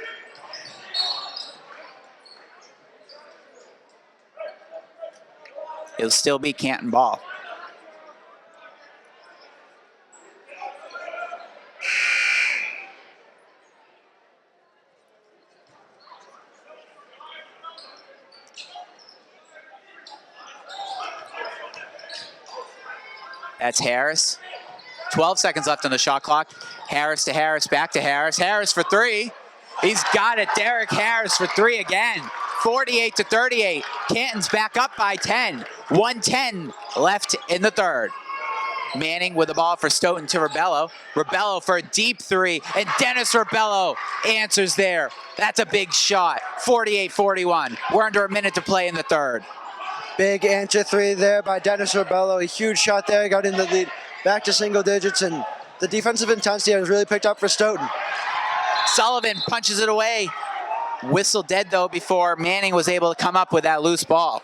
It'll still be Canton ball. That's Harris. 12 seconds left on the shot clock. Harris to Harris, back to Harris. Harris for three. He's got it. Derek Harris for three again. 48-38. Canton's back up by 10. 1:10 left in the third. Manning with the ball for Stoughton to Rebello. Rebello for a deep three, and Dennis Rebello answers there. That's a big shot. 48-41. We're under a minute to play in the third. Big answer three there by Dennis Rebello. A huge shot there, got in the lead, back to single digits, and the defensive intensity has really picked up for Stoughton. Sullivan punches it away. Whistle dead, though, before Manning was able to come up with that loose ball.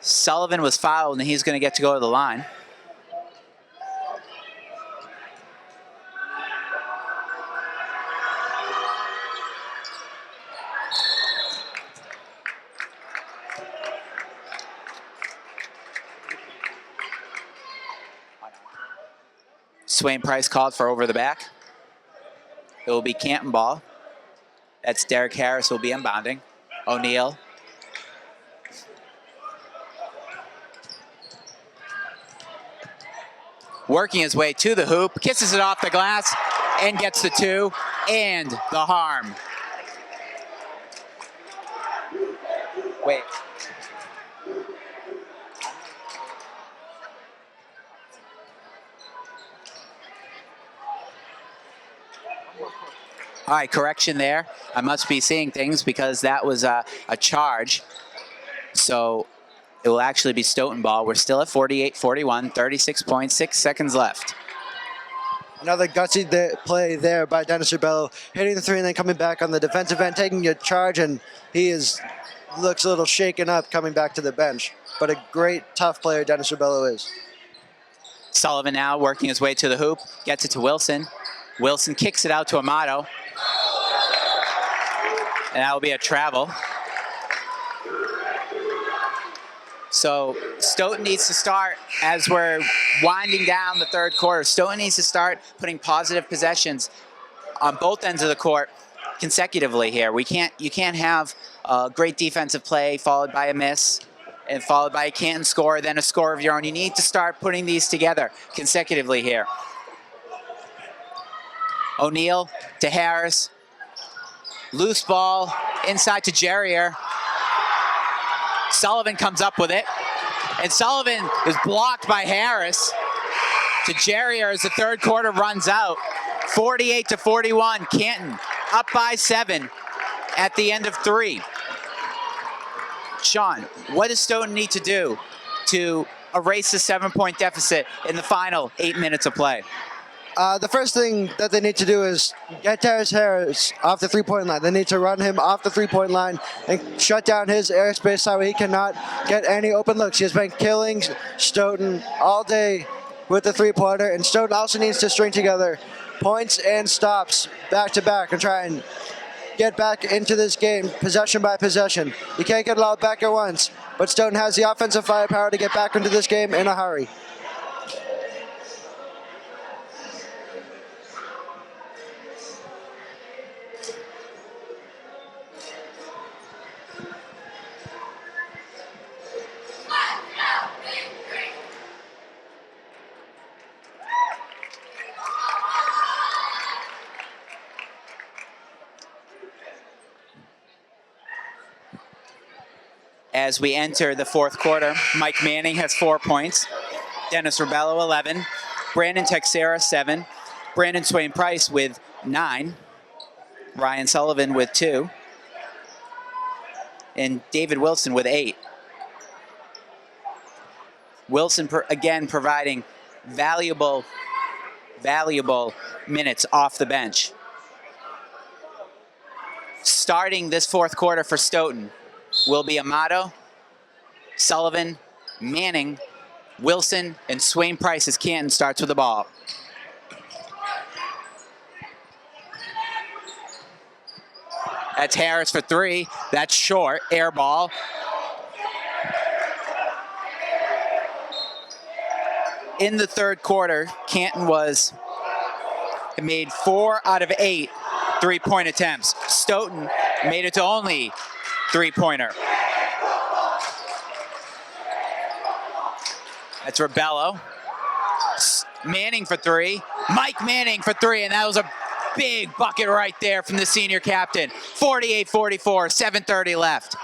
Sullivan was fouled, and he's going to get to go to the line. Swain Price called for over the back. It will be Canton ball. That's Derek Harris who will be inbounding. O'Neal. Working his way to the hoop, kisses it off the glass, and gets the two and the harm. Wait. All right, correction there. I must be seeing things because that was a charge. So it will actually be Stoughton ball. We're still at 48-41, 36.6 seconds left. Another gutsy play there by Dennis Rebello, hitting the three and then coming back on the defensive end, taking a charge, and he looks a little shaken up coming back to the bench. But a great, tough player Dennis Rebello is. Sullivan now working his way to the hoop, gets it to Wilson. Wilson kicks it out to Amato. And that will be a travel. So Stoughton needs to start, as we're winding down the third quarter, Stoughton needs to start putting positive possessions on both ends of the court consecutively here. You can't have a great defensive play followed by a miss and followed by a Canton score, then a score of your own. You need to start putting these together consecutively here. O'Neal to Harris. Loose ball inside to Jerrier. Sullivan comes up with it, and Sullivan is blocked by Harris to Jerrier as the third quarter runs out. 48-41, Canton up by 7 at the end of 3. Sean, what does Stoughton need to do to erase the 7-point deficit in the final 8 minutes of play? The first thing that they need to do is get Dennis Harris off the three-point line. They need to run him off the three-point line and shut down his airspace so he cannot get any open looks. He has been killing Stoughton all day with the three-pointer, and Stoughton also needs to string together points and stops back-to-back and try and get back into this game possession by possession. You can't get it all back at once, but Stoughton has the offensive firepower to get back into this game in a hurry. As we enter the fourth quarter, Mike Manning has 4 points. Dennis Rebello, 11. Brandon Texera, 7. Brandon Swain Price with 9. Ryan Sullivan with 2. And David Wilson with 8. Wilson, again, providing valuable valuable minutes off the bench. Starting this fourth quarter for Stoughton will be Amato, Sullivan, Manning, Wilson, and Swain Price as Canton starts with the ball. That's Harris for three. That's short. Air ball. In the third quarter, Canton made 4 out of 8 three-point attempts. Stoughton made it to only three-pointer. That's Rebello. Manning for three. Mike Manning for three, and that was a big bucket right there from the senior captain. 48-44, 7:30 left.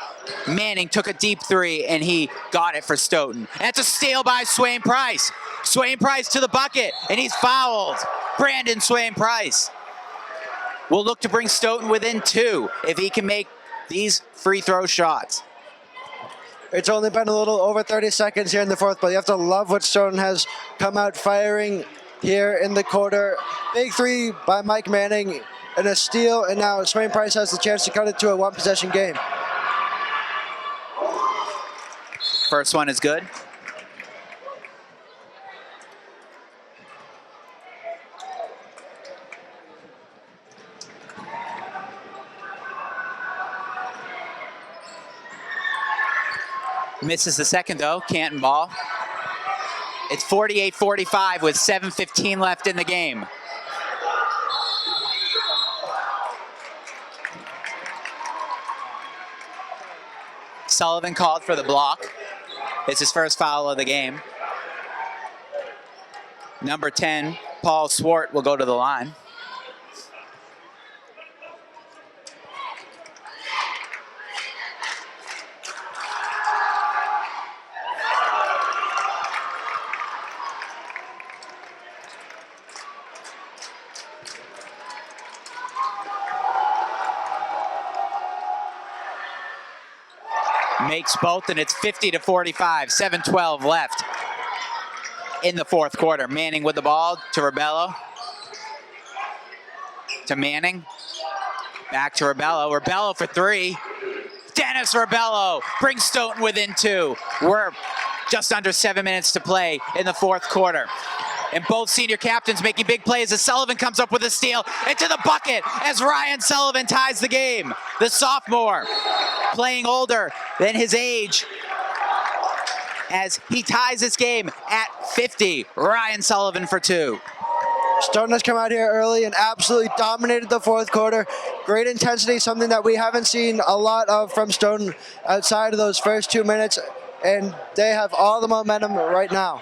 Manning took a deep three, and he got it for Stoughton. That's a steal by Swain Price. Swain Price to the bucket, and he's fouled. Brandon Swain Price will look to bring Stoughton within 2 if he can make these free throw shots. It's only been a little over 30 seconds here in the fourth, but you have to love what Stoughton has come out firing here in the quarter. Big three by Mike Manning and a steal, and now Swain Price has the chance to cut it to a one-possession game. First one is good. Misses the second though, Canton ball. It's 48-45 with 7:15 left in the game. Sullivan called for the block. It's his first foul of the game. Number 10, Paul Swartz, will go to the line. Makes both, and it's 50-45, 7:12 left in the fourth quarter. Manning with the ball to Rebello. To Manning. Back to Rebello. Rebello for three. Dennis Rebello brings Stoughton within 2. We're just under 7 minutes to play in the fourth quarter. And both senior captains making big plays as Sullivan comes up with a steal into the bucket as Ryan Sullivan ties the game. The sophomore playing older than his age as he ties this game at 50. Ryan Sullivan for 2. Stoughton has come out here early and absolutely dominated the fourth quarter. Great intensity, something that we haven't seen a lot of from Stoughton outside of those first 2 minutes, and they have all the momentum right now.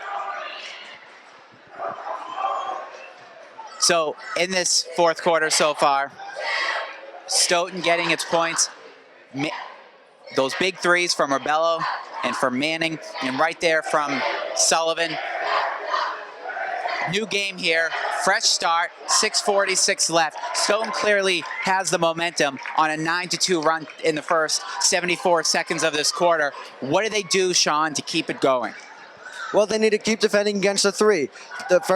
So in this fourth quarter so far, Stoughton getting its points. Those big threes from Rebello and from Manning, and right there from Sullivan. New game here, fresh start, 6:46 left. Stoughton clearly has the momentum on a 9-2 run in the first 74 seconds of this quarter. What do they do, Sean, to keep it going? Well, they need to keep defending against the three.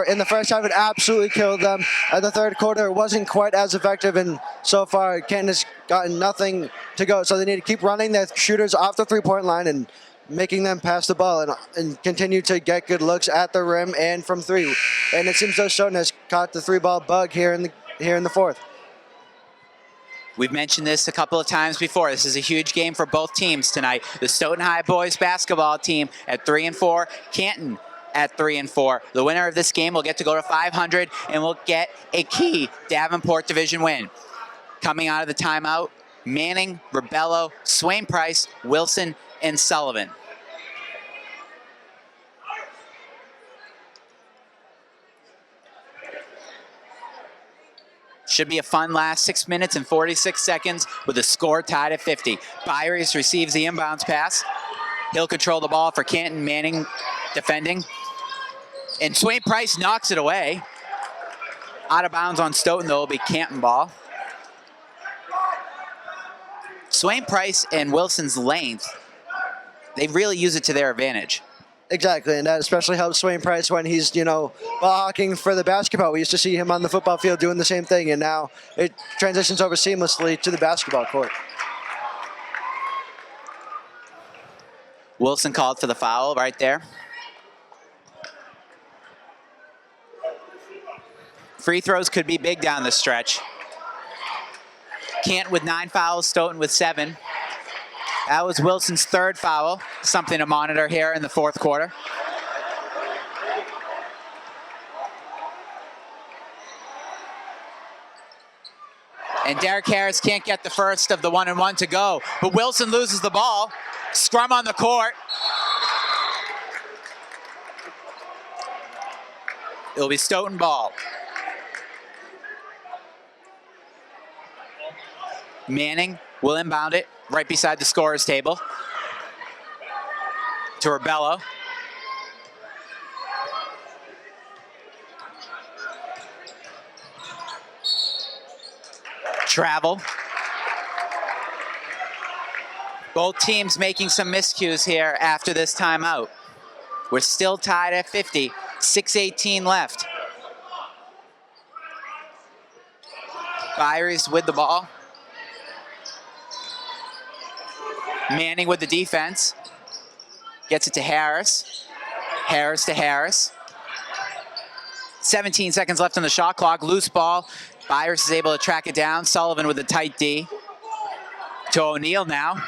In the first half, it absolutely killed them. At the third quarter, it wasn't quite as effective, and so far, Canton has gotten nothing to go. So they need to keep running their shooters off the three-point line and making them pass the ball and continue to get good looks at the rim and from three. And it seems though Stoughton has caught the three-ball bug here in the fourth. We've mentioned this a couple of times before. This is a huge game for both teams tonight. The Stoughton High boys basketball team at 3-4, Canton at 3-4. The winner of this game will get to go to 500 and will get a key Davenport division win. Coming out of the timeout, Manning, Rebello, Swain Price, Wilson, and Sullivan. Should be a fun last 6 minutes and 46 seconds with the score tied at 50. Byers receives the inbounds pass. He'll control the ball for Canton. Manning defending. And Swain Price knocks it away. Out of bounds on Stoughton, though, will be Canton ball. Swain Price and Wilson's length, they really use it to their advantage. Exactly, and that especially helps Swain Price when he's, ball hawking for the basketball. We used to see him on the football field doing the same thing, and now it transitions over seamlessly to the basketball court. Wilson called for the foul right there. Free throws could be big down the stretch. Canton with 9 fouls, Stoughton with 7. That was Wilson's 3rd foul, something to monitor here in the 4th quarter. And Derek Harris can't get the first of the 1-and-1 to go, but Wilson loses the ball. Scrum on the court. It'll be Stoughton ball. Manning will inbound it right beside the scorer's table to Rebello. Travel. Both teams making some miscues here after this timeout. We're still tied at 50, 6:18 left. Byries with the ball. Manning with the defense. Gets it to Harris. Harris to Harris. 17 seconds left on the shot clock. Loose ball. Byers is able to track it down. Sullivan with a tight D. To O'Neal now.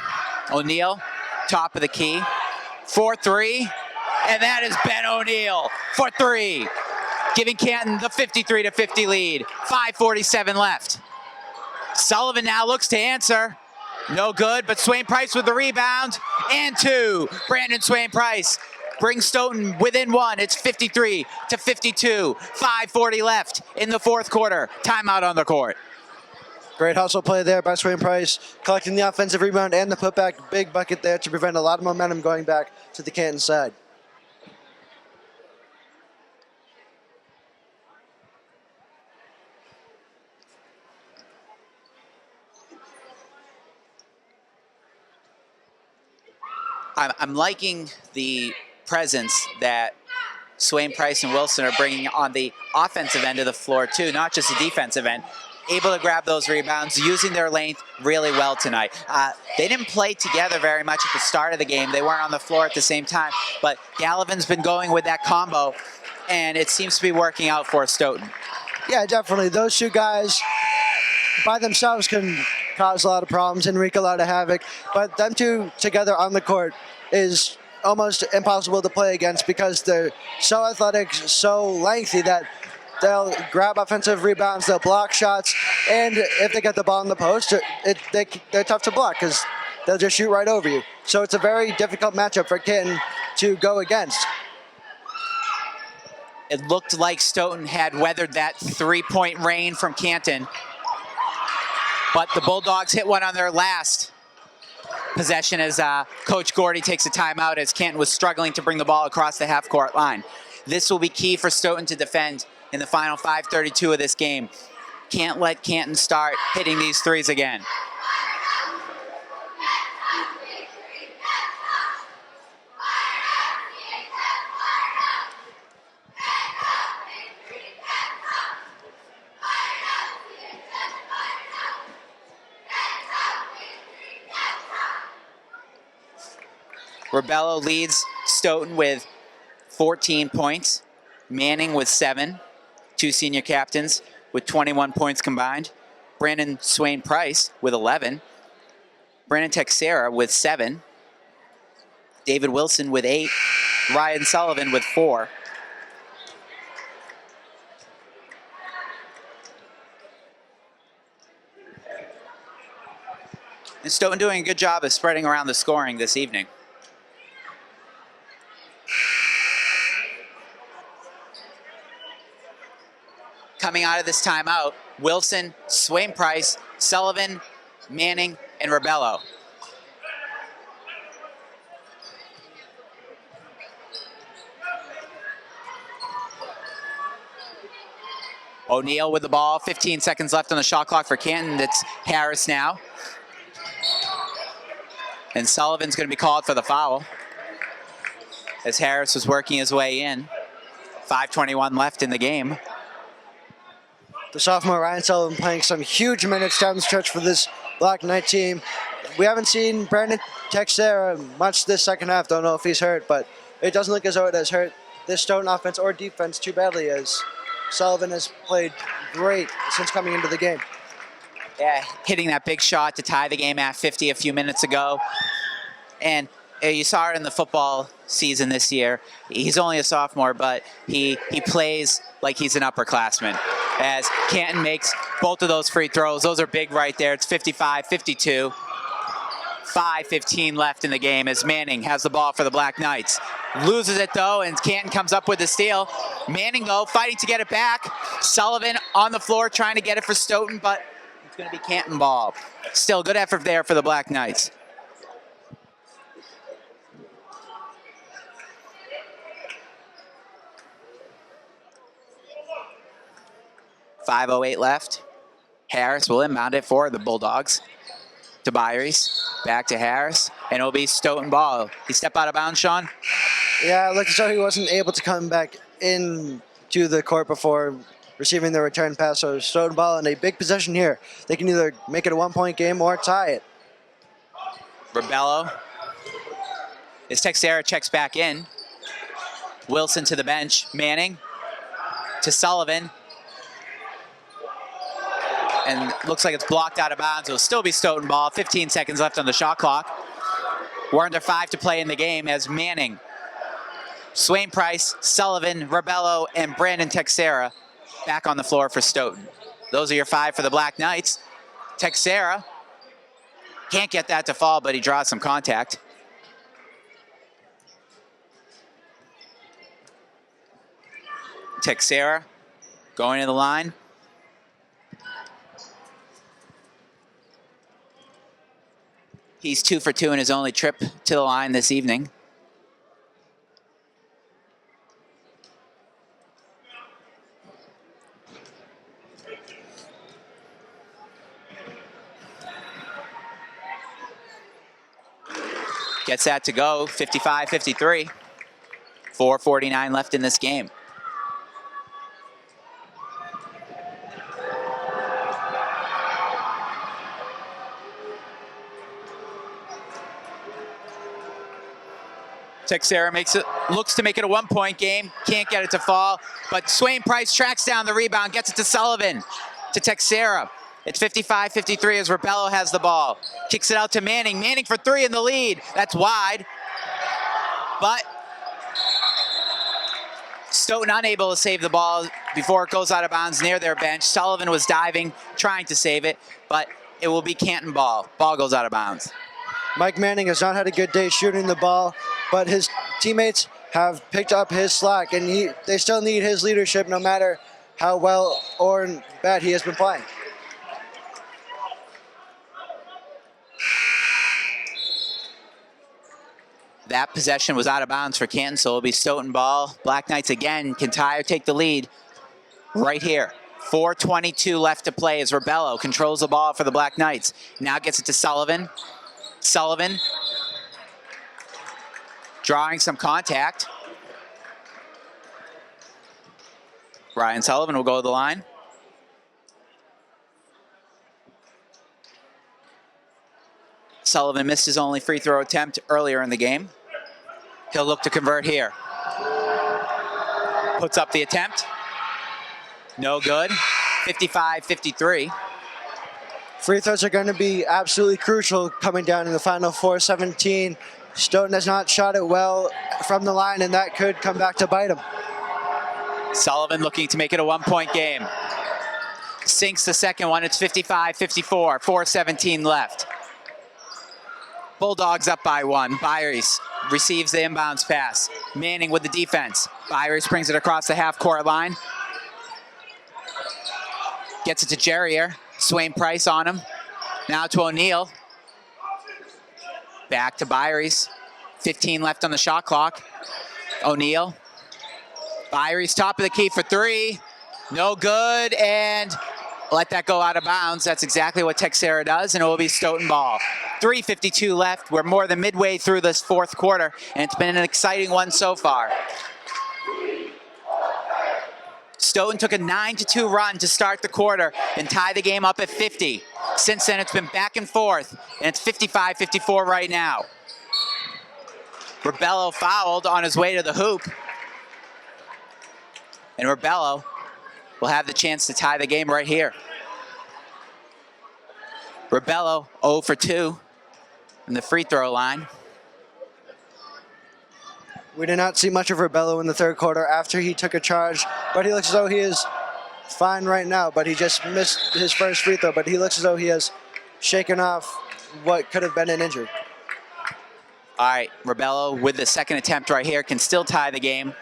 O'Neal, top of the key. 4-3. And that is Ben O'Neal for 3. Giving Canton the 53-50 lead. 5:47 left. Sullivan now looks to answer. No good, but Swain Price with the rebound. And 2. Brandon Swain Price brings Stoughton within 1. It's 53-52. 5:40 left in the 4th quarter. Timeout on the court. Great hustle play there by Swain Price, collecting the offensive rebound and the putback. Big bucket there to prevent a lot of momentum going back to the Canton side. I'm liking the presence that Swain Price and Wilson are bringing on the offensive end of the floor too, not just the defensive end. Able to grab those rebounds, using their length really well tonight. They didn't play together very much at the start of the game. They weren't on the floor at the same time, but Gallivan's been going with that combo, and it seems to be working out for Stoughton. Yeah, definitely. Those two guys by themselves can cause a lot of problems and wreak a lot of havoc, but them two together on the court is almost impossible to play against because they're so athletic, so lengthy that they'll grab offensive rebounds, they'll block shots, and if they get the ball in the post, they're tough to block because they'll just shoot right over you. So it's a very difficult matchup for Canton to go against. It looked like Stoughton had weathered that 3-point rain from Canton, but the Bulldogs hit one on their last possession as Coach Gordy takes a timeout as Canton was struggling to bring the ball across the half-court line. This will be key for Stoughton to defend in the final 5:32 of this game. Can't let Canton start hitting these threes again. Rebello leads Stoughton with 14 points. Manning with 7. 2 senior captains with 21 points combined. Brandon Swain Price with 11. Brandon Texera with 7. David Wilson with 8. Ryan Sullivan with 4. And Stoughton doing a good job of spreading around the scoring this evening. Coming out of this timeout, Wilson, Swain Price, Sullivan, Manning, and Rebello. O'Neal with the ball, 15 seconds left on the shot clock for Canton. It's Harris now. And Sullivan's going to be called for the foul. as Harris was working his way in. 5:21 left in the game. The sophomore Ryan Sullivan playing some huge minutes down the stretch for this Black Knight team. We haven't seen Brandon Texera much this second half. Don't know if he's hurt, but it doesn't look as though it has hurt this Stoughton offense or defense too badly, as Sullivan has played great since coming into the game. Yeah, hitting that big shot to tie the game at 50 a few minutes ago. And you saw it in the football season this year. He's only a sophomore, but he plays like he's an upperclassman. As Canton makes both of those free throws. Those are big right there. It's 55-52. 5:15 left in the game as Manning has the ball for the Black Knights. Loses it though, and Canton comes up with the steal. Manning though, fighting to get it back. Sullivan on the floor trying to get it for Stoughton, but it's going to be Canton ball. Still good effort there for the Black Knights. .508 left. Harris will inbound it for the Bulldogs. To Byries, back to Harris, and it'll be Stoughton ball. He stepped out of bounds, Sean? Yeah, it looked as though he wasn't able to come back into the court before receiving the return pass. So Stoughton ball in a big possession here. They can either make it a one-point game or tie it. Rebello. As Texera checks back in. Wilson to the bench. Manning to Sullivan. And looks like it's blocked out of bounds. It'll still be Stoughton ball. 15 seconds left on the shot clock. We're under 5 to play in the game as Manning, Swain Price, Sullivan, Rebello, and Brandon Texera back on the floor for Stoughton. Those are your 5 for the Black Knights. Texera can't get that to fall, but he draws some contact. Texera going to the line. He's 2 for 2 in his only trip to the line this evening. Gets that to go, 55-53. 4:49 left in this game. Texera looks to make it a one-point game. Can't get it to fall, but Swain Price tracks down the rebound, gets it to Sullivan, to Texera. It's 55-53 as Rebello has the ball. Kicks it out to Manning. Manning for 3 in the lead. That's wide, but Stoughton unable to save the ball before it goes out of bounds near their bench. Sullivan was diving, trying to save it, but it will be Canton ball. Ball goes out of bounds. Mike Manning has not had a good day shooting the ball, but his teammates have picked up his slack, and they still need his leadership no matter how well or bad he has been playing. That possession was out of bounds for Canton, so it'll be Stoughton ball. Black Knights again can tie or take the lead right here. 4:22 left to play as Rebello controls the ball for the Black Knights. Now gets it to Sullivan. Sullivan drawing some contact. Ryan Sullivan will go to the line. Sullivan missed his only free throw attempt earlier in the game. He'll look to convert here. Puts up the attempt. No good. 55-53. Free throws are going to be absolutely crucial coming down in the final 4:17. Stoughton has not shot it well from the line, and that could come back to bite him. Sullivan looking to make it a one-point game. Sinks the second one. It's 55-54. 4:17 left. Bulldogs up by 1. Byries receives the inbounds pass. Manning with the defense. Byries brings it across the half-court line. Gets it to Jerrier. Swain Price on him. Now to O'Neal. Back to Byries. 15 left on the shot clock. O'Neal. Byries top of the key for 3. No good, and let that go out of bounds. That's exactly what Texera does, and it will be Stoughton ball. 3:52 left. We're more than midway through this fourth quarter, and it's been an exciting one so far. Stoughton took a 9-2 run to start the quarter and tie the game up at 50. Since then, it's been back and forth, and it's 55-54 right now. Rebello fouled on his way to the hoop. And Rebello will have the chance to tie the game right here. Rebello 0 for 2 from the free throw line. We did not see much of Rebello in the third quarter after he took a charge, but he looks as though he is fine right now, but he just missed his first free throw, but he looks as though he has shaken off what could have been an injury. All right, Rebello with the second attempt right here can still tie the game.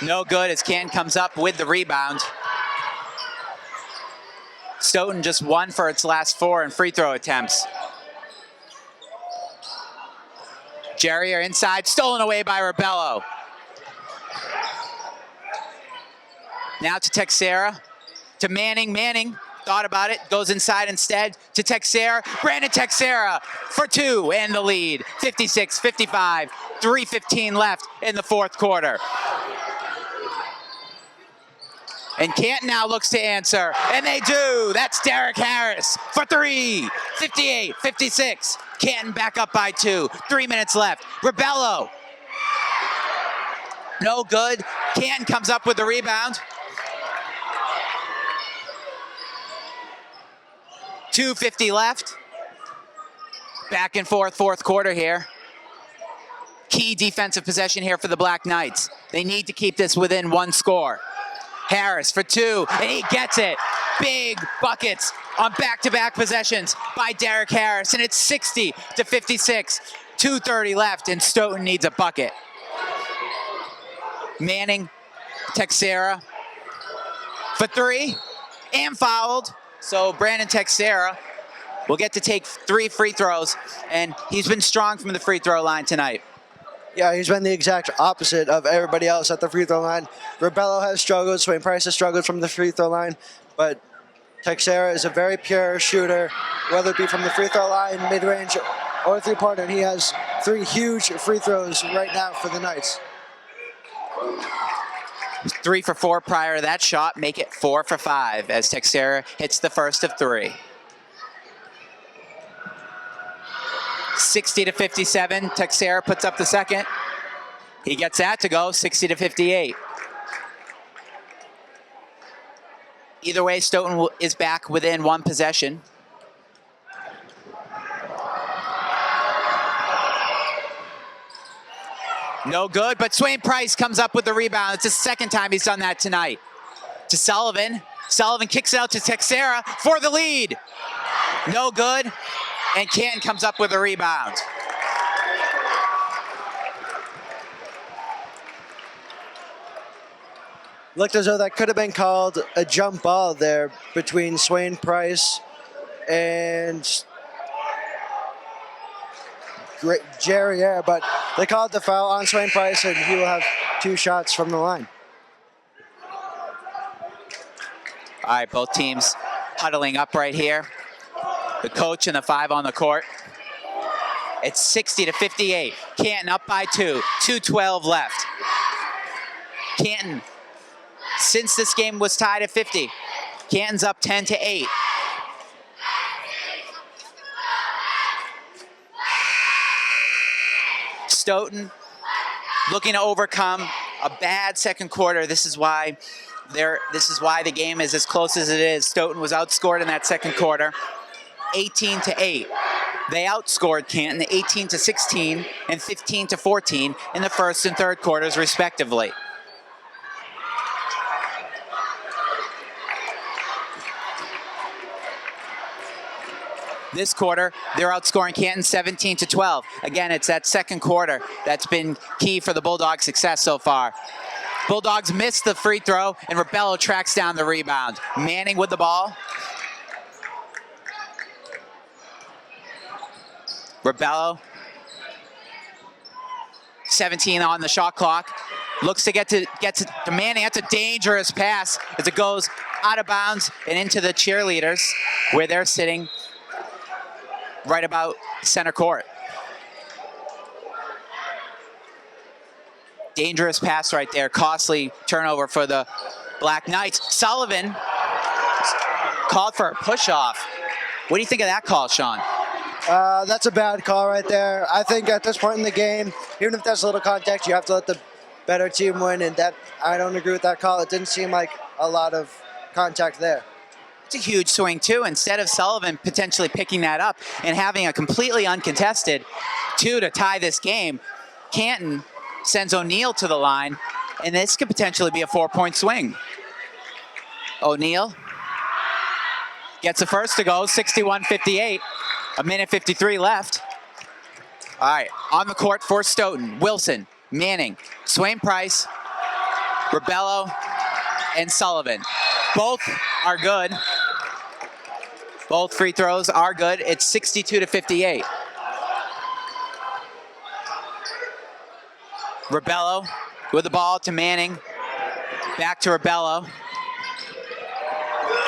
No good as Canton comes up with the rebound. Stoughton just 1 for its last 4 in free throw attempts. Jerrier inside, stolen away by Rebello. Now to Texera, to Manning. Manning thought about it, goes inside instead to Texera. Brandon Texera for 2 and the lead. 56-55, 3:15 left in the fourth quarter. And Canton now looks to answer, and they do. That's Derek Harris for 3. 58-56. Canton back up by 2. 3 minutes left. Rebello. No good. Canton comes up with the rebound. 2:50 left. Back and forth, fourth quarter here. Key defensive possession here for the Black Knights. They need to keep this within 1 score. Harris for 2, and he gets it. Big buckets on back-to-back possessions by Derek Harris, and it's 60-56. 2:30 left, and Stoughton needs a bucket. Manning, Texera for 3, and fouled. So Brandon Texera will get to take 3 free throws, and he's been strong from the free throw line tonight. Yeah, he's been the exact opposite of everybody else at the free throw line. Rebello has struggled, Swain Price has struggled from the free throw line, but Texera is a very pure shooter, whether it be from the free throw line, mid-range, or three-pointer, and he has 3 huge free throws right now for the Knights. 3 for 4 prior to that shot, make it 4 for 5 as Texera hits the first of 3. 60-57, Texera puts up the second. He gets that to go, 60-58. Either way, Stoughton is back within 1 possession. No good, but Swain Price comes up with the rebound. It's the second time he's done that tonight. To Sullivan. Sullivan kicks it out to Texera for the lead. No good. And Canton comes up with a rebound. Looked as though that could have been called a jump ball there between Swain Price and Jerrier, but they called the foul on Swain Price, and he will have 2 shots from the line. All right, both teams huddling up right here. The coach and the 5 on the court. It's 60-58. Canton up by 2. 2:12 left. Canton, since this game was tied at 50, Canton's up 10-8. Stoughton looking to overcome a bad second quarter. This is why the game is as close as it is. Stoughton was outscored in that second quarter. 18-8. They outscored Canton 18-16 and 15-14 in the first and third quarters, respectively. This quarter, they're outscoring Canton 17-12. Again, it's that second quarter that's been key for the Bulldogs' success so far. Bulldogs missed the free throw, and Rebello tracks down the rebound. Manning with the ball. Rebello, 17 on the shot clock. Looks to get to Manning. That's a dangerous pass as it goes out of bounds and into the cheerleaders where they're sitting right about center court. Dangerous pass right there. Costly turnover for the Black Knights. Sullivan called for a push-off. What do you think of that call, Sean? That's a bad call right there. I think at this point in the game, even if there's a little contact, you have to let the better team win, and that I don't agree with that call. It didn't seem like a lot of contact there. It's a huge swing, too. Instead of Sullivan potentially picking that up and having a completely uncontested 2 to tie this game, Canton sends O'Neal to the line, and this could potentially be a 4-point swing. O'Neal gets the first to go, 61-58. A minute 53 left. All right, on the court for Stoughton, Wilson, Manning, Swain Price, Rebello, and Sullivan. Both are good. Both free throws are good. It's 62-58. Rebello with the ball to Manning. Back to Rebello.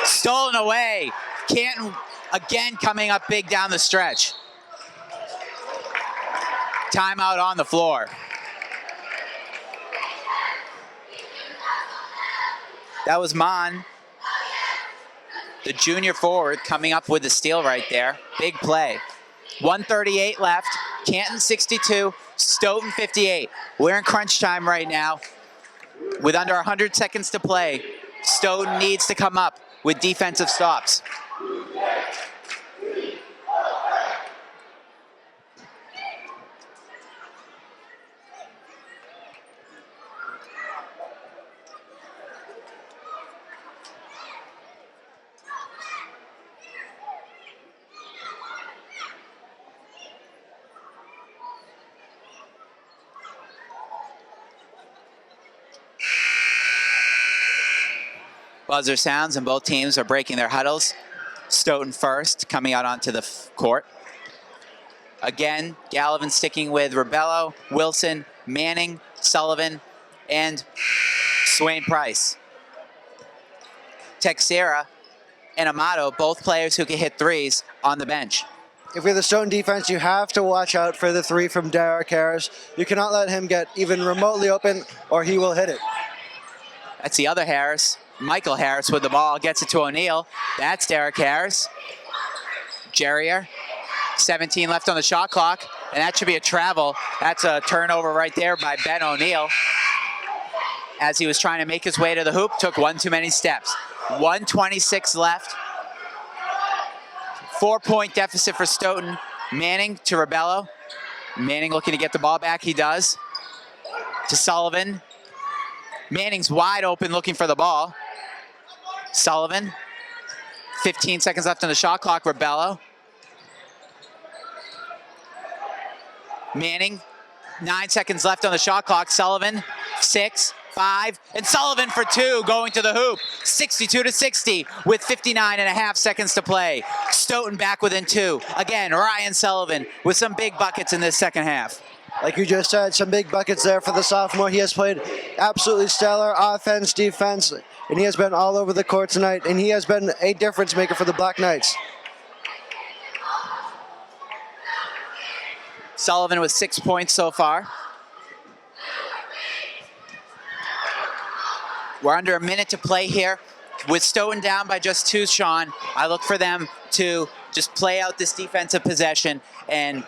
Stolen away. Canton again coming up big down the stretch. Timeout on the floor. That was Mon, the junior forward, coming up with the steal right there. Big play. 1:38 left. Canton 62, Stoughton 58. We're in crunch time right now. With under 100 seconds to play, Stoughton needs to come up with defensive stops. Buzzer sounds and both teams are breaking their huddles. Stoughton first, coming out onto the court. Again, Gallivan sticking with Rebello, Wilson, Manning, Sullivan, and Swain Price. Texera and Amato, both players who can hit threes, on the bench. If you're the Stoughton defense, you have to watch out for the 3 from Derek Harris. You cannot let him get even remotely open or he will hit it. That's the other Harris. Michael Harris with the ball, gets it to O'Neal. That's Derek Harris. Jerrier, 17 left on the shot clock, and that should be a travel. That's a turnover right there by Ben O'Neal. As he was trying to make his way to the hoop, took one too many steps. 1:26 left. 4-point deficit for Stoughton. Manning to Rebello. Manning looking to get the ball back, he does. To Sullivan. Manning's wide open looking for the ball. Sullivan, 15 seconds left on the shot clock. Rebello. Manning, 9 seconds left on the shot clock. Sullivan, 6, 5, and Sullivan for 2 going to the hoop. 62-60 with 59.5 seconds to play. Stoughton back within 2. Again, Ryan Sullivan with some big buckets in this second half. Like you just said, some big buckets there for the sophomore. He has played absolutely stellar offense, defense, and he has been all over the court tonight, and he has been a difference maker for the Black Knights. Sullivan with 6 points so far. We're under a minute to play here. With Stoughton down by just 2, Sean, I look for them to just play out this defensive possession and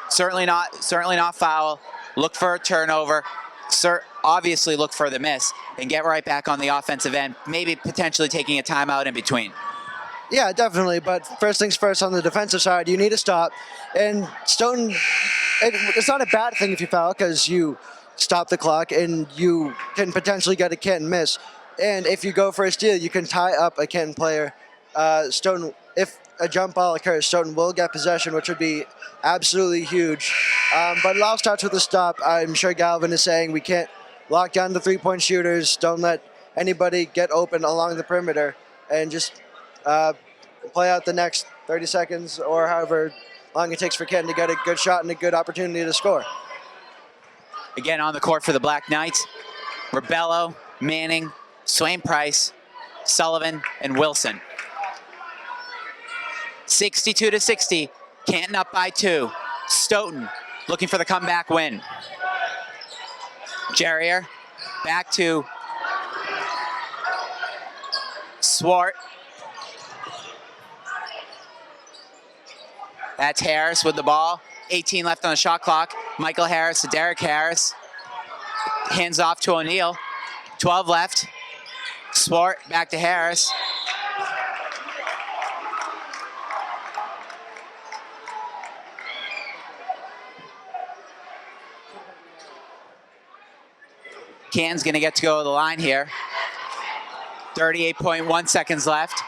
certainly not foul. Look for a turnover. Obviously look for the miss and get right back on the offensive end. Maybe potentially taking a timeout in between. Yeah, definitely. But first things first, on the defensive side, you need to stop. And Stoughton, it's not a bad thing if you foul because you stop the clock and you can potentially get a Canton miss. And if you go for a steal, you can tie up a Canton player. Stoughton, if a jump ball occurs, Stoughton will get possession, which would be absolutely huge. But it all starts with a stop. I'm sure Galvin is saying we can't lock down the three-point shooters. Don't let anybody get open along the perimeter, and just play out the next 30 seconds or however long it takes for Canton to get a good shot and a good opportunity to score. Again on the court for the Black Knights. Rebello, Manning, Swain Price, Sullivan, and Wilson. 62-60. Canton up by 2. Stoughton looking for the comeback win. Jerrier back to Swartz. That's Harris with the ball. 18 left on the shot clock. Michael Harris to Derek Harris. Hands off to O'Neal. 12 left. Swartz back to Harris. Canton's going to get to go to the line here. 38.1 seconds left.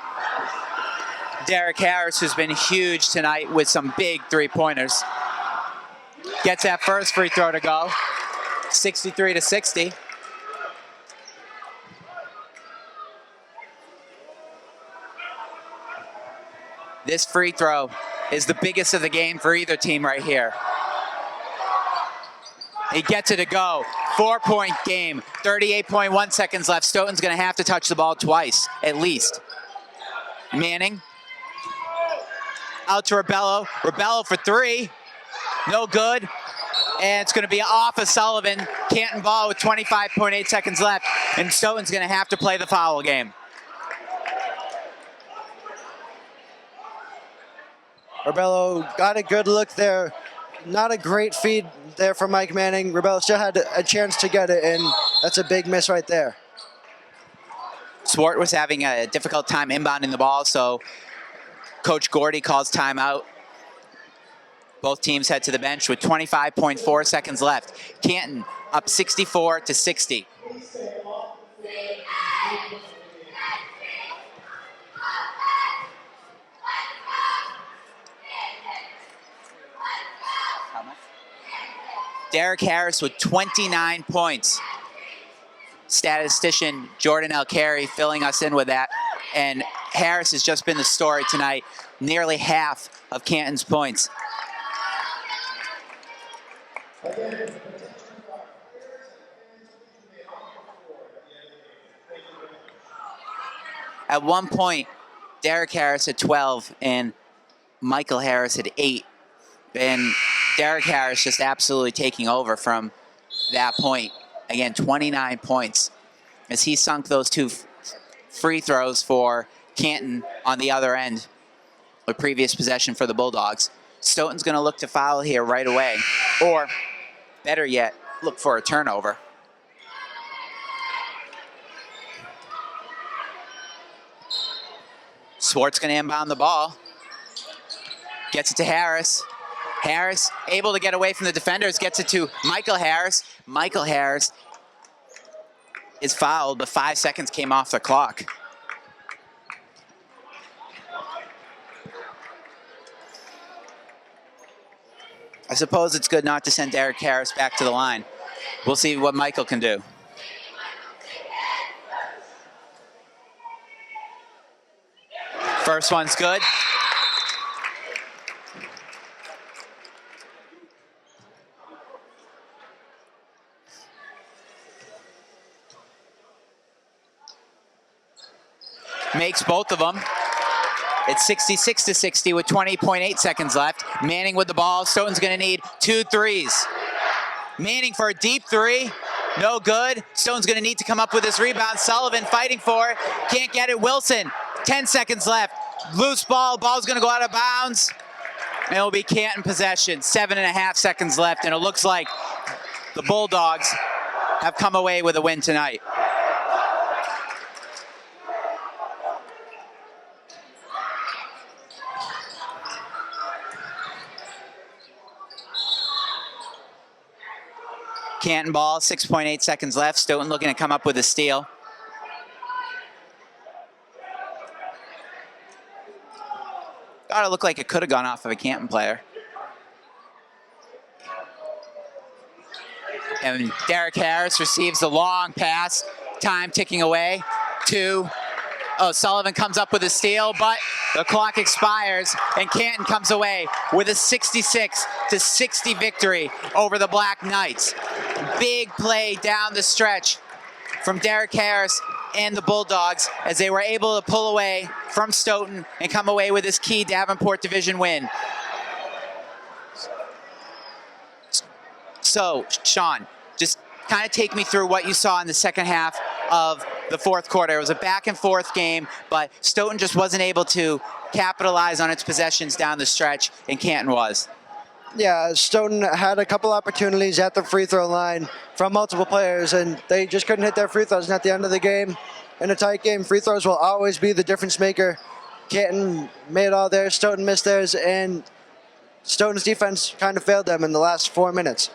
Derek Harris, who's been huge tonight with some big three-pointers, gets that first free throw to go. 63-60. This free throw is the biggest of the game for either team right here. He gets it to go. 4-point game. 38.1 seconds left. Stoughton's going to have to touch the ball twice, at least. Manning. Out to Rebello. Rebello for 3. No good. And it's going to be off of Sullivan. Canton ball with 25.8 seconds left. And Stoughton's going to have to play the foul game. Rebello got a good look there. Not a great feed there from Mike Manning. Rebello still had a chance to get it, and that's a big miss right there. Swartz was having a difficult time inbounding the ball, so Coach Gordy calls timeout. Both teams head to the bench with 25.4 seconds left. Canton up 64-60. Derek Harris with 29 points. Statistician Jordan Elkary filling us in with that. And Harris has just been the story tonight. Nearly half of Canton's points. At one point, Derek Harris had 12 and Michael Harris had 8. And Derek Harris just absolutely taking over from that point. Again, 29 points as he sunk those 2 free throws for Canton on the other end with previous possession for the Bulldogs. Stoughton's going to look to foul here right away, or better yet, look for a turnover. Swartz going to inbound the ball. Gets it to Harris. Harris able to get away from the defenders, gets it to Michael Harris. Michael Harris is fouled, but 5 seconds came off the clock. I suppose it's good not to send Derek Harris back to the line. We'll see what Michael can do. First one's good. Makes both of them. It's 66-60 with 20.8 seconds left. Manning with the ball. Stoughton's going to need 2 threes. Manning for a deep 3. No good. Stoughton's going to need to come up with his rebound. Sullivan fighting for it. Can't get it. Wilson, 10 seconds left. Loose ball. Ball's going to go out of bounds. And it'll be Canton possession. 7.5 seconds left. And it looks like the Bulldogs have come away with a win tonight. Canton ball, 6.8 seconds left. Stoughton looking to come up with a steal. Thought it looked like it could have gone off of a Canton player. And Derek Harris receives the long pass. Time ticking away. 2. Oh, Sullivan comes up with a steal, but the clock expires, and Canton comes away with a 66-60 victory over the Black Knights. Big play down the stretch from Derek Harris and the Bulldogs as they were able to pull away from Stoughton and come away with this key Davenport Division win. So, Sean, just kind of take me through what you saw in the second half of the fourth quarter. It was a back and forth game, but Stoughton just wasn't able to capitalize on its possessions down the stretch, and Canton was. Yeah, Stoughton had a couple opportunities at the free throw line from multiple players, and they just couldn't hit their free throws. And at the end of the game, in a tight game, free throws will always be the difference maker. Canton made all theirs, Stoughton missed theirs, and Stoughton's defense kind of failed them in the last 4 minutes.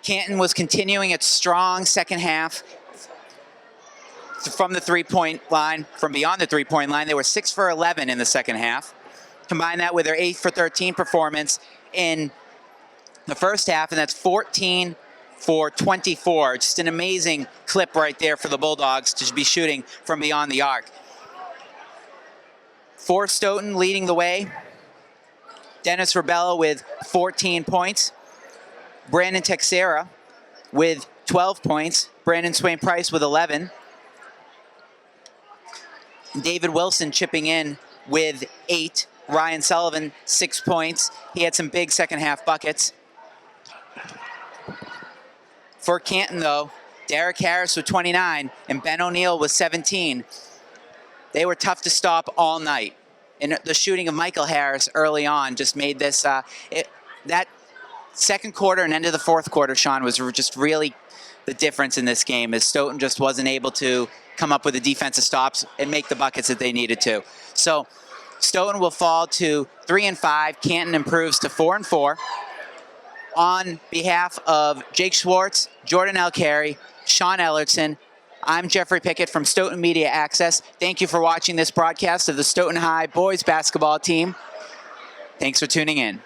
Canton was continuing its strong second half from the three-point line, from beyond the three-point line. They were 6 for 11 in the second half. Combine that with their 8 for 13 performance in the first half, and that's 14 for 24. Just an amazing clip right there for the Bulldogs to be shooting from beyond the arc. For Stoughton leading the way, Dennis Rebello with 14 points. Brandon Texera with 12 points. Brandon Swain Price with 11. David Wilson chipping in with 8. Ryan Sullivan, 6 points. He had some big second half buckets. For Canton, though, Derek Harris with 29 and Ben O'Neill with 17. They were tough to stop all night. And the shooting of Michael Harris early on just made this, that second quarter and end of the fourth quarter, Sean, was just really the difference in this game, as Stoughton just wasn't able to come up with the defensive stops and make the buckets that they needed to. So Stoughton will fall to 3-5. Canton improves to 4-4. On behalf of Jake Swartz, Jordan Elkary, Sean Ellertson, I'm Jeffrey Pickett from Stoughton Media Access. Thank you for watching this broadcast of the Stoughton High boys basketball team. Thanks for tuning in.